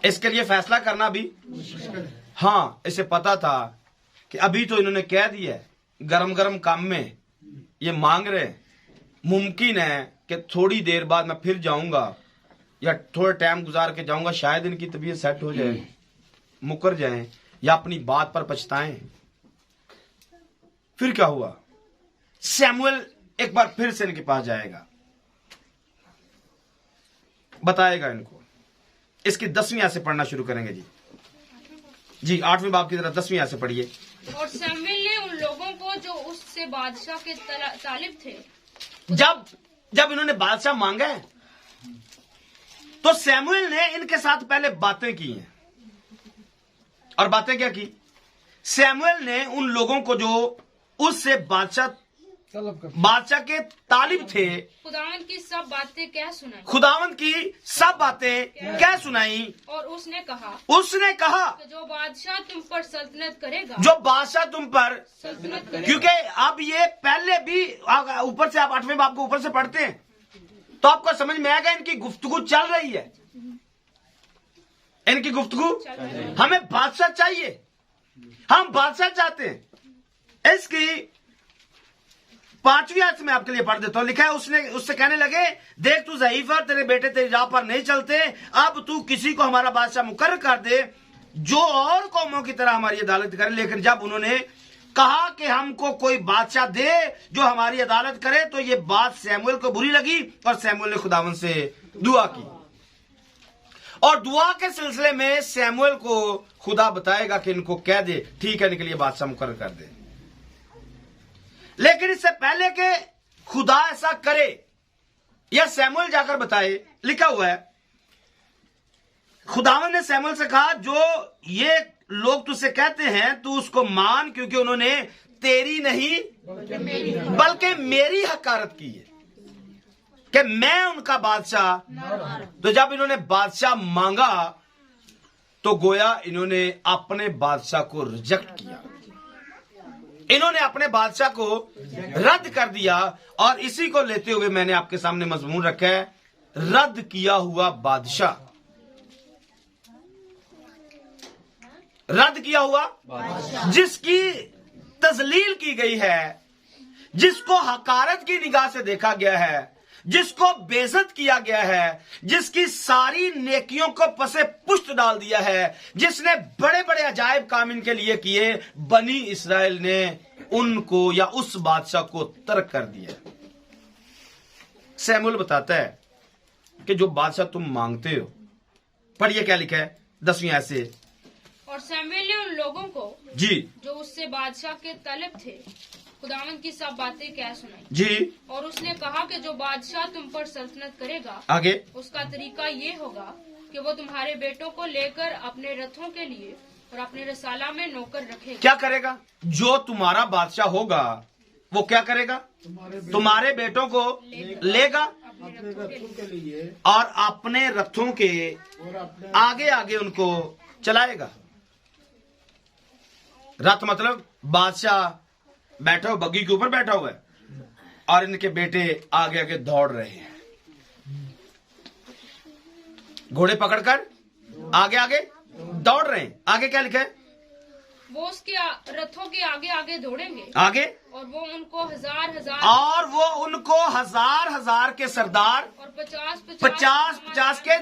Speaker 1: इसके लिए फैसला करना भी, हाँ, इसे पता था कि अभी तो इन्होंने कह दिया है, गरम गरम काम में ये मांग रहे, मुमकिन है कि थोड़ी देर बाद मैं फिर जाऊंगा या थोड़ा टाइम गुजार के जाऊंगा, शायद इनकी तबीयत सेट हो जाए, मुकर जाएं या अपनी बात पर पछताएं। फिर क्या हुआ? सैमुअल एक बार फिर से इनके पास जाएगा, बताएगा इनको। इसकी 10वीं आयत से पढ़ना शुरू करेंगे जी 8वें बाब की तरफ 10वीं आयत से पढ़िए।
Speaker 8: और सैमुएल ने उन लोगों को जो उससे बादशाह के तालिब थे,
Speaker 1: जब इन्होंने बादशाह मांगा है तो सैमुएल ने इनके साथ पहले बातें की हैं। और बातें क्या की? सैमुएल ने उन लोगों को जो उससे बादशाह के तालिब थे,
Speaker 8: खुदावंद की सब बातें क्या सुनाई,
Speaker 1: खुदावंद की सब बातें क्या सुनाई। और
Speaker 8: उसने कहा
Speaker 1: कि
Speaker 8: जो बादशाह तुम पर सल्तनत करेगा,
Speaker 1: जो बादशाह तुम पर
Speaker 8: सल्तनत करेगा।
Speaker 1: क्योंकि अब ये पहले भी ऊपर से, आप 8वें बाब को ऊपर से पढ़ते हैं तो आपको समझ में आएगा इनकी गुफ्तगू चल रही है। इनकी गुफ्तगू, हमें बादशाह चाहिए, हम बादशाह चाहते हैं। इसकी 5वीं आयत में आपके लिए पढ़ देता हूं। लिखा है, उससे कहने लगे, देख तू ज़ईफ है, तेरे बेटे तेरी राह पर नहीं चलते, अब तू किसी को हमारा बादशाह मुकर्रर कर दे जो और कौमों की तरह हमारी अदालत करे। लेकिन जब उन्होंने कहा कि हमको कोई बादशाह दे जो हमारी अदालत करे, तो ये बात सैमुएल को बुरी लगी और सैमुएल ने खुदावन से दुआ की। और दुआ के सिलसिले में सैमुएल को खुदा बताएगा कि इनको कह दे, ठीक है, इनके लिए बादशाह मुकर्रर कर दे। लेकिन इससे पहले कि खुदा ऐसा करे या सैमुएल जाकर बताए, लिखा हुआ है, खुदावन ने सैमुएल से कहा, जो ये लोग तुझसे कहते हैं तू उसको मान, क्योंकि उन्होंने तेरी नहीं बल्कि मेरी हकारत की है कि मैं उनका बादशाह। तो जब इन्होंने बादशाह मांगा तो गोया इन्होंने अपने बादशाह को रिजेक्ट किया, इन्होंने अपने बादशाह को रद्द कर दिया। और इसी को लेते हुए मैंने आपके सामने मजमून रखा है, रद्द किया हुआ बादशाह। रद्द किया हुआ, जिसकी तजलील की गई है, जिसको हकारत की निगाह से देखा गया है, जिसको बेइज्जत किया गया है, जिसकी सारी नेकियों को पसे पुष्ट डाल दिया है, जिसने बड़े बड़े अजायब काम इनके लिए किए, बनी इस्राएल ने उनको या उस बादशाह को तर्क कर दिया। सैमुएल बताता है कि जो बादशाह तुम मांगते हो, पढ़िए क्या लिखा है 10वीं आयत से।
Speaker 8: और सैमुएल ने उन लोगों को
Speaker 1: जी
Speaker 8: जो उससे बादशाह के तलब थे खुदावंद की सब बातें क्या सुनाई
Speaker 1: जी।
Speaker 8: और उसने कहा कि जो बादशाह तुम पर सल्तनत करेगा,
Speaker 1: आगे
Speaker 8: उसका तरीका ये होगा कि वो तुम्हारे बेटों को लेकर अपने रथों के लिए और अपने रसाला में नौकर रखेगा।
Speaker 1: क्या करेगा? जो तुम्हारा बादशाह होगा वो क्या करेगा? तुम्हारे बेटों को लेगा
Speaker 4: के लिए
Speaker 1: और अपने रथों के
Speaker 4: और अपने
Speaker 1: आगे आगे उनको चलाएगा। रथ मतलब बादशाह बैठा हो, बग्गी के ऊपर बैठा हुआ है और इनके बेटे आगे आगे दौड़ रहे हैं, घोड़े पकड़कर आगे आगे दौड़ रहे हैं। आगे क्या लिखा है?
Speaker 8: वो उसके रथों के आगे आगे दौड़ेंगे
Speaker 1: आगे,
Speaker 8: और वो उनको हजार
Speaker 1: हजार के सरदार
Speaker 8: और
Speaker 1: 50 के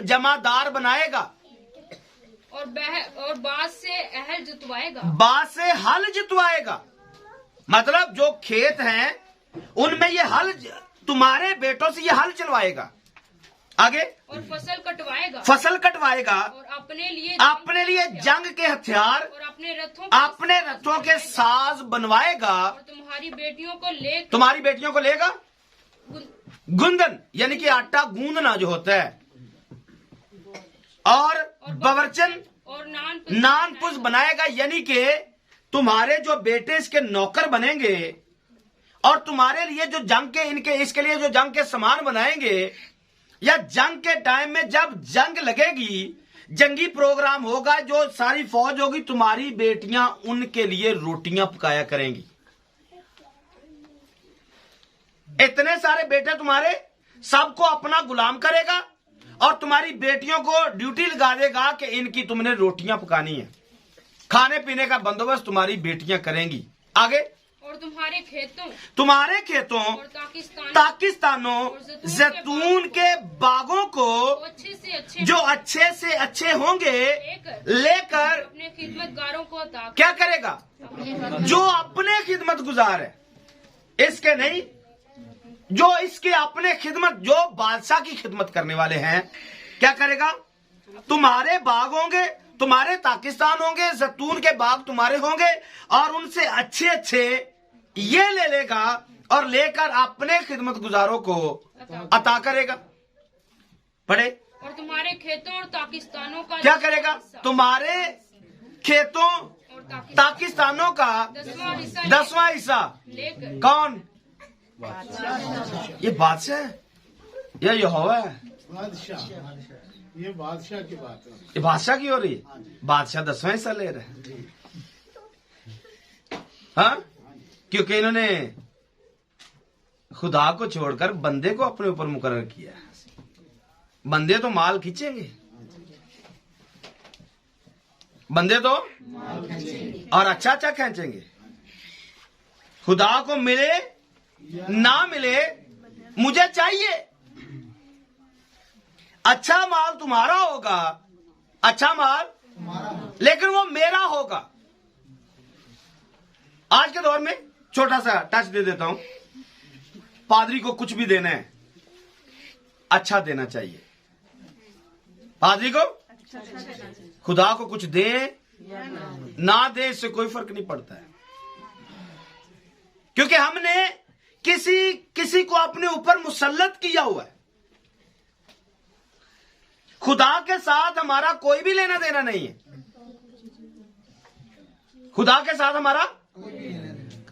Speaker 1: जमादार बनाएगा
Speaker 8: और बाज से अहल जुतवाएगा।
Speaker 1: बाज से हल जितवाएगा। मतलब जो खेत हैं उनमें ये हल, तुम्हारे बेटों से ये हल चलवाएगा। आगे,
Speaker 8: और
Speaker 1: फसल कटवाएगा
Speaker 8: और अपने लिए
Speaker 1: जंग के हथियार
Speaker 8: और
Speaker 1: अपने रथों के साज बनवाएगा।
Speaker 8: और तुम्हारी बेटियों को लेगा
Speaker 1: गुंदन, यानी कि आटा गूंदना जो होता है, और बवर्चन
Speaker 8: और
Speaker 1: नान पुष्प बनाएगा, यानी कि तुम्हारे जो बेटे इसके नौकर बनेंगे और तुम्हारे लिए जो जंग के इसके लिए जो जंग के सामान बनाएंगे, या जंग के टाइम में जब जंग लगेगी, जंगी प्रोग्राम होगा, जो सारी फौज होगी, तुम्हारी बेटियां उनके लिए रोटियां पकाया करेंगी। इतने सारे बेटे तुम्हारे, सबको अपना गुलाम करेगा और तुम्हारी बेटियों को ड्यूटी लगा देगा कि इनकी तुमने रोटियां पकानी है। खाने पीने का बंदोबस्त तुम्हारी बेटियां करेंगी। आगे,
Speaker 8: और तुम्हारे खेतों
Speaker 1: और
Speaker 8: और
Speaker 1: पाकिस्तानों जैतून के बागों को जो अच्छे से अच्छे होंगे लेकर
Speaker 8: अपने खिदमतगारों को अता
Speaker 1: क्या करेगा? जो अपने खिदमत गुजार है, इसके नहीं, जो इसके अपने खिदमत, जो बादशाह की खिदमत करने वाले हैं, क्या करेगा? तुम्हारे बाग होंगे, तुम्हारे पाकिस्तान होंगे, जैतून के बाग तुम्हारे होंगे और उनसे अच्छे अच्छे ये ले लेगा और लेकर अपने खिदमत गुजारों को अता करेगा। पढ़े,
Speaker 8: और तुम्हारे खेतों और पाकिस्तानों का
Speaker 1: क्या करेगा? तुम्हारे खेतों
Speaker 8: और
Speaker 1: पाकिस्तानों का 10वां हिस्सा
Speaker 8: लेकर
Speaker 1: कौन? ये बादशाह है या यहोवा है?
Speaker 4: बादशाह, ये बादशाह की बात है।
Speaker 1: ये बादशाह की हो रही है। बादशाह 10वां हिस्सा ले रहे हैं, हाँ, क्योंकि इन्होंने खुदा को छोड़कर बंदे को अपने ऊपर मुकर्रर किया। बंदे तो माल खींचेंगे, बंदे तो और अच्छा अच्छा खींचेंगे। खुदा को मिले ना मिले, मुझे चाहिए। अच्छा माल तुम्हारा होगा, अच्छा माल, लेकिन वो मेरा होगा। आज के दौर में छोटा सा टच दे देता हूं, पादरी को कुछ भी देना है, अच्छा देना चाहिए। पादरी को खुदा को कुछ दे ना दे, इससे कोई फर्क नहीं पड़ता है, क्योंकि हमने किसी को अपने ऊपर मुसल्लत किया हुआ है। खुदा के साथ हमारा कोई भी लेना देना नहीं है। खुदा के साथ हमारा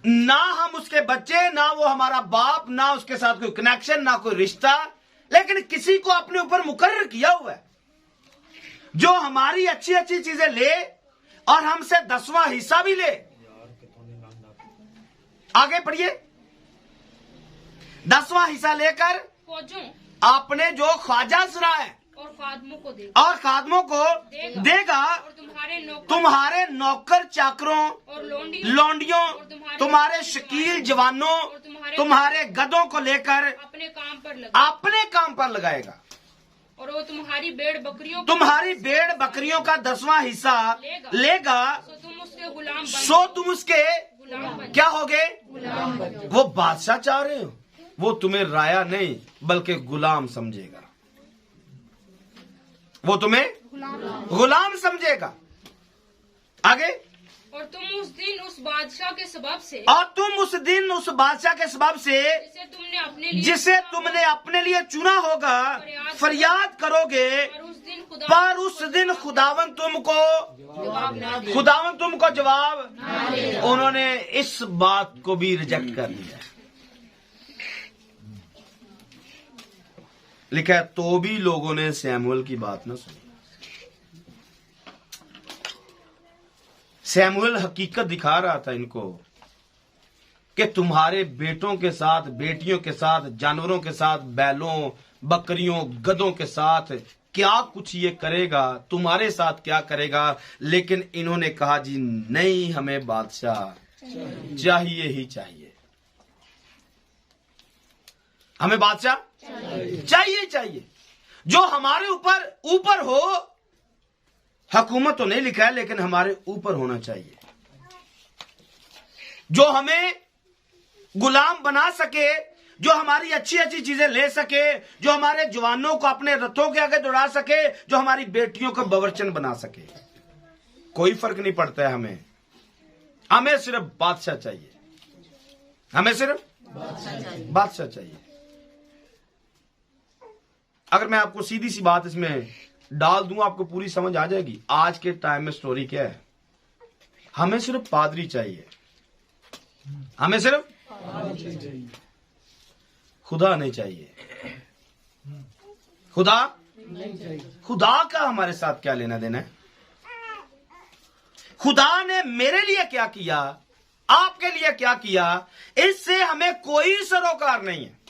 Speaker 1: ना हम उसके बच्चे, ना वो हमारा बाप, ना उसके साथ कोई कनेक्शन, ना कोई रिश्ता, लेकिन किसी को अपने ऊपर मुकर्रर किया हुआ है जो हमारी अच्छी अच्छी चीजें ले और हमसे 10वां हिस्सा भी ले। आगे पढ़िए। 10वां हिस्सा लेकर
Speaker 8: फौजों
Speaker 1: आपने जो ख्वाजा सरा है
Speaker 8: और खादमों को
Speaker 1: देगा
Speaker 8: और
Speaker 1: तुम्हारे नौकर चाकरों
Speaker 8: और
Speaker 1: लौंडियों, तुम्हारे शकील जवानों, तुम्हारे गधों को लेकर
Speaker 8: अपने काम पर
Speaker 1: लगाएगा।
Speaker 8: और वो तुम्हारी भेड़ बकरियों
Speaker 1: का 10वां हिस्सा लेगा।
Speaker 8: सो तुम उसके गुलाम बन
Speaker 1: क्या होगे? वो बादशाह चाह रहे हो, वो तुम्हें राया नहीं बल्कि गुलाम समझेगा। वो तुम्हें गुलाम समझेगा। आगे,
Speaker 8: और तुम उस दिन उस बादशाह के सबब से जिसे तुमने अपने लिए चुना होगा फरियाद करोगे, पर उस दिन खुदावन तुमको जवाब। उन्होंने इस बात को भी रिजेक्ट कर लिया। लिखा है, तो भी लोगों ने सैमुअल की बात न सुनी। सैमुअल हकीकत दिखा रहा था इनको कि तुम्हारे बेटों के साथ, बेटियों के साथ, जानवरों के साथ, बैलों, बकरियों, गधों के साथ क्या कुछ ये करेगा, तुम्हारे साथ क्या करेगा। लेकिन इन्होंने कहा, जी नहीं, हमें बादशाह चाहिए ही चाहिए, हमें बादशाह चाहिए जो हमारे ऊपर हो। हुकूमत तो नहीं लिखा है, लेकिन हमारे ऊपर होना चाहिए, जो हमें गुलाम बना सके, जो हमारी अच्छी अच्छी चीजें ले सके, जो हमारे जवानों को अपने रथों के आगे दौड़ा सके, जो हमारी बेटियों को बवर्चन बना सके। कोई फर्क नहीं पड़ता है हमें सिर्फ बादशाह चाहिए, हमें सिर्फ बादशाह चाहिए। अगर मैं आपको सीधी सी बात इसमें डाल दूं, आपको पूरी समझ आ जाएगी। आज के टाइम में स्टोरी क्या है? हमें सिर्फ पादरी चाहिए, हमें सिर्फ खुदा नहीं चाहिए। खुदा का हमारे साथ क्या लेना देना है? खुदा ने मेरे लिए क्या किया, आपके लिए क्या किया, इससे हमें कोई सरोकार नहीं है।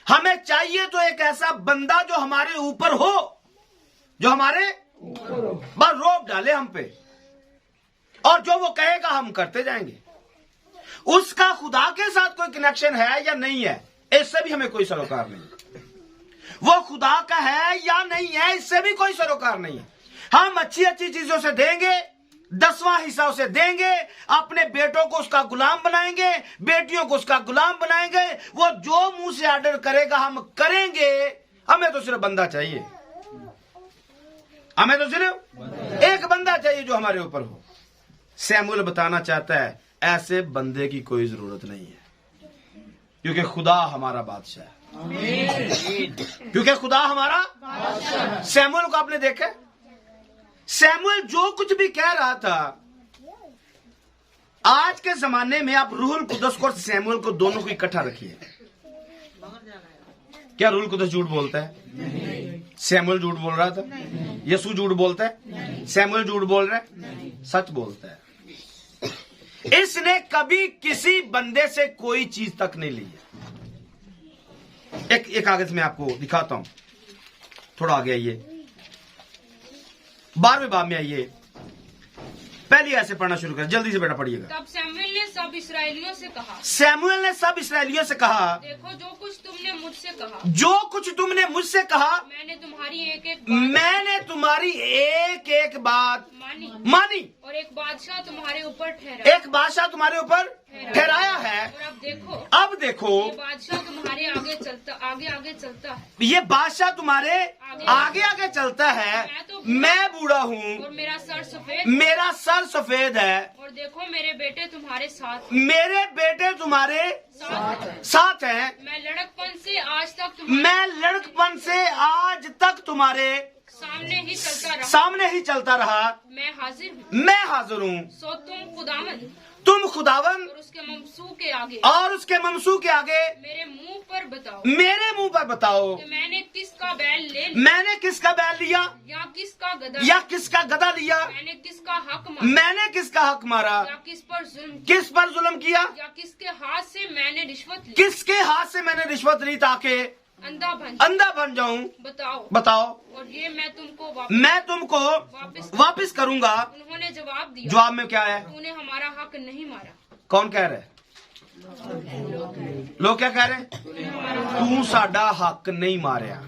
Speaker 8: हमें चाहिए तो एक ऐसा बंदा जो हमारे ऊपर हो, जो हमारे बस रोब डाले हम पे, और जो वो कहेगा हम करते जाएंगे। उसका खुदा के साथ कोई कनेक्शन है या नहीं है, इससे भी हमें कोई सरोकार नहीं। वो खुदा का है या नहीं है, इससे भी कोई सरोकार नहीं है। हम अच्छी अच्छी चीजों से देंगे, 10वां हिस्सा उसे देंगे, अपने बेटों को उसका गुलाम बनाएंगे, बेटियों को उसका गुलाम बनाएंगे। वो जो मुंह से ऑर्डर करेगा हम करेंगे। हमें तो सिर्फ बंदा चाहिए, हमें तो सिर्फ एक बंदा चाहिए जो हमारे ऊपर हो। सैमुअल बताना चाहता है ऐसे बंदे की कोई जरूरत नहीं है, क्योंकि खुदा हमारा बादशाह है, क्योंकि खुदा हमारा। सैमुअल को आपने देखा, सैमुअल जो कुछ भी कह रहा था, आज के जमाने में आप रूहुल कुदस को और सैमुअल को दोनों को इकट्ठा रखिए। क्या रूहुल कुदस झूठ बोलता है? सैमुअल झूठ बोल रहा था? यीशु झूठ बोलता है? सैमुअल झूठ बोल रहा है? सच बोलता है। इसने कभी किसी बंदे से कोई चीज तक नहीं ली है। एक कागज में आपको दिखाता हूं, थोड़ा आगे आइए, 12वें बाब में आइए, पहली ऐसे पढ़ना शुरू कर, जल्दी से बेटा पढ़िएगा।
Speaker 9: तब सैमुएल ने सब इस्राएलियों से कहा,
Speaker 8: सैमुएल ने सब इस्राएलियों से कहा,
Speaker 9: देखो जो कुछ तुमने मुझसे कहा,
Speaker 8: जो कुछ तुमने मुझसे कहा,
Speaker 9: मैंने तुम्हारी एक एक बात मानी और एक बादशाह तुम्हारे ऊपर ठहराया,
Speaker 8: एक बादशाह तुम्हारे ऊपर ठहराया है।
Speaker 9: और
Speaker 8: अब देखो
Speaker 9: ये बादशाह तुम्हारे आगे चलता है,
Speaker 8: ये बादशाह तुम्हारे आगे चलता है। मैं बूढ़ा हूँ
Speaker 9: और मेरा सर
Speaker 8: सफेद है,
Speaker 9: और देखो मेरे बेटे तुम्हारे साथ
Speaker 8: साथ हैं।
Speaker 9: मैं लड़कपन से आज तक तुम्हारे सामने ही चलता रहा। मैं
Speaker 8: हाजिर हूँ।
Speaker 9: सो
Speaker 8: तुम खुदावन
Speaker 9: और
Speaker 8: उसके ममसू के आगे
Speaker 9: मेरे मुंह पर बताओ
Speaker 8: कि
Speaker 9: मैंने किसका बैल लिया
Speaker 8: या किसका गधा लिया,
Speaker 9: मैंने किसका हक मारा
Speaker 8: या
Speaker 9: किस पर
Speaker 8: जुल्म किया,
Speaker 9: या किसके हाथ से मैंने रिश्वत ली ताकि अंधा बन जाऊं। बताओ और ये
Speaker 8: मैं तुमको वापस करूंगा।
Speaker 9: उन्होंने जवाब दिया,
Speaker 8: जवाब में क्या है?
Speaker 9: तूने हमारा हक नहीं मारा।
Speaker 8: कौन कह रहे? लोग क्या कह रहे हैं? तू साडा हक नहीं मारिया,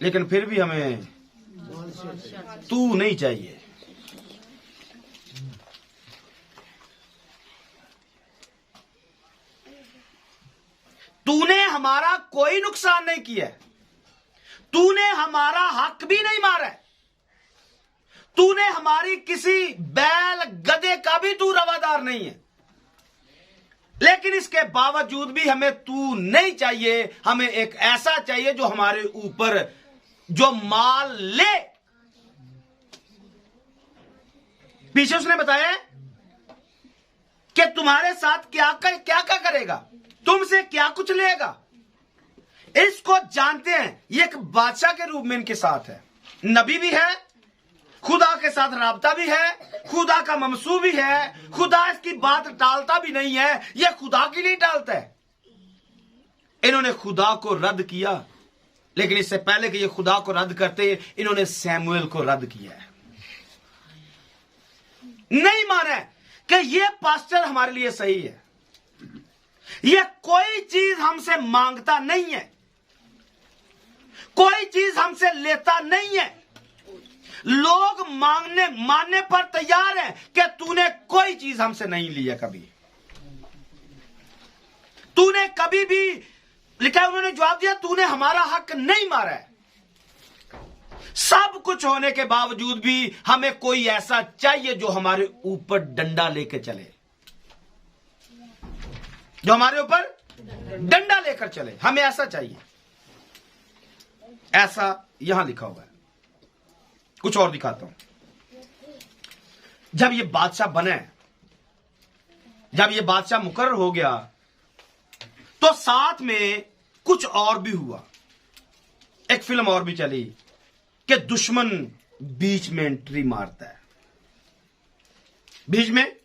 Speaker 8: लेकिन फिर भी हमें तू नहीं चाहिए। तूने हमारा कोई नुकसान नहीं किया, तूने हमारा हक भी नहीं मारा, तूने हमारी किसी बैल गधे का भी तू रवादार नहीं है, लेकिन इसके बावजूद भी हमें तू नहीं चाहिए। हमें एक ऐसा चाहिए जो हमारे ऊपर जो माल ले। पीछे उसने बताया कि तुम्हारे साथ क्या करेगा, तुमसे क्या कुछ लेगा। इसको जानते हैं, ये एक बादशाह के रूप में इनके साथ है, नबी भी है, खुदा के साथ राबता भी है, खुदा का ममसू भी है, खुदा इसकी बात टालता भी नहीं है, ये खुदा की नहीं टालता है। इन्होंने खुदा को रद्द किया, लेकिन इससे पहले कि ये खुदा को रद्द करते इन्होंने सैमुएल को रद्द किया है। नहीं माना कि ये पास्टर हमारे लिए सही है, ये कोई चीज हमसे मांगता नहीं है, कोई चीज हमसे लेता नहीं है। लोग मानने पर तैयार हैं कि तूने कोई चीज हमसे नहीं लिया, कभी तूने कभी भी लिखा। उन्होंने जवाब दिया, तूने हमारा हक नहीं मारा है। सब कुछ होने के बावजूद भी हमें कोई ऐसा चाहिए जो हमारे ऊपर डंडा लेकर चले, जो हमारे ऊपर डंडा लेकर चले। हमें ऐसा चाहिए। ऐसा यहां लिखा हुआ है। कुछ और दिखाता हूं। जब ये बादशाह बने, जब ये बादशाह मुकर्रर हो गया, तो साथ में कुछ और भी हुआ। एक फिल्म और भी चली कि दुश्मन बीच में एंट्री मारता है, बीच में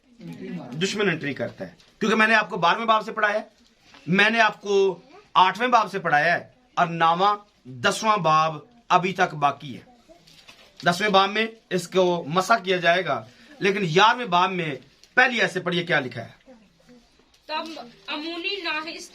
Speaker 8: दुश्मन एंट्री करता है। क्योंकि मैंने आपको 12वें बाब से पढ़ाया है, मैंने आपको 8वें बाब से पढ़ाया है, और 9वां 10वां बाब अभी तक बाकी है। 10वें बाब में इसको मसा किया जाएगा, लेकिन 11वें बाब में पहली ऐसे पढ़िए क्या लिखा है।
Speaker 9: तब अमूनी नाहिस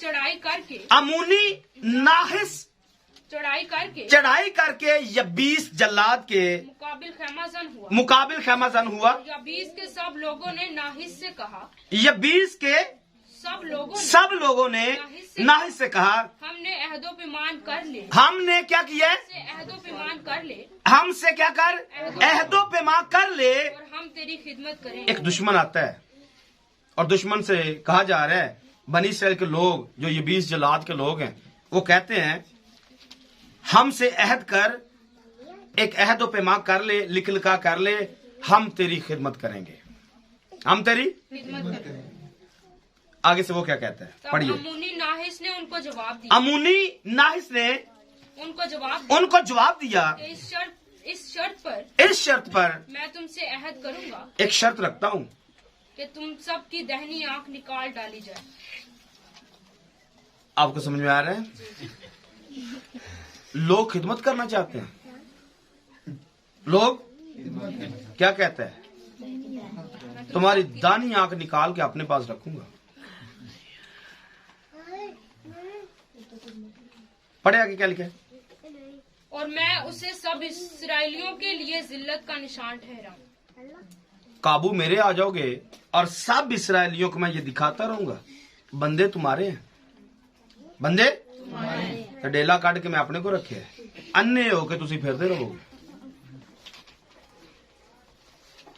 Speaker 9: चढ़ाई करके
Speaker 8: चढ़ाई करके यबीस जल्लाद के मुकाबिल खैमाजन हुआ।
Speaker 9: यबीस के सब लोगों ने नाहिस से कहा,
Speaker 8: यबीस के सब लोगों ने नाहिस से कहा,
Speaker 9: हमने अहदो पैमान कर ले।
Speaker 8: हमने क्या किया?
Speaker 9: अहदो पैमान कर ले।
Speaker 8: हमसे क्या कर? अहदो पैमान कर ले
Speaker 9: और हम तेरी खिदमत करेंगे।
Speaker 8: एक दुश्मन आता है और दुश्मन से कहा जा रहा है, बनी इस्राएल के लोग जो यबीस जल्लाद के लोग हैं वो कहते हैं हमसे अहद कर, एक अहद पैमा कर ले, लिख लिखा कर ले, हम तेरी खिदमत करेंगे, हम तेरी
Speaker 9: खिदमत करेंगे।
Speaker 8: आगे से वो क्या कहता है पढ़िए।
Speaker 9: अमूनी नाहिस ने उनको जवाब दिया।
Speaker 8: अमूनी नाहिस ने
Speaker 9: उनको जवाब
Speaker 8: दिया इस शर्त पर
Speaker 9: मैं तुमसे अहद करूंगा,
Speaker 8: एक शर्त रखता हूँ
Speaker 9: कि तुम सबकी दहनी आंख निकाल डाली जाए।
Speaker 8: आपको समझ में आ रहा है? लोग खिदमत करना चाहते हैं। लोग क्या कहते हैं? तुम्हारी दानी आंख निकाल के अपने पास रखूंगा। पढ़े आगे क्या लिखा है?
Speaker 9: और मैं उसे सब इस्राएलियों के लिए जिल्लत का निशान ठहराऊं।
Speaker 8: काबू मेरे आ जाओगे और सब इस्राएलियों को मैं ये दिखाता रहूंगा बंदे तुम्हारे हैं, बंदे तो डेला काट के मैं अपने को रखे अन्य होके तुसी फिरते रहोगे,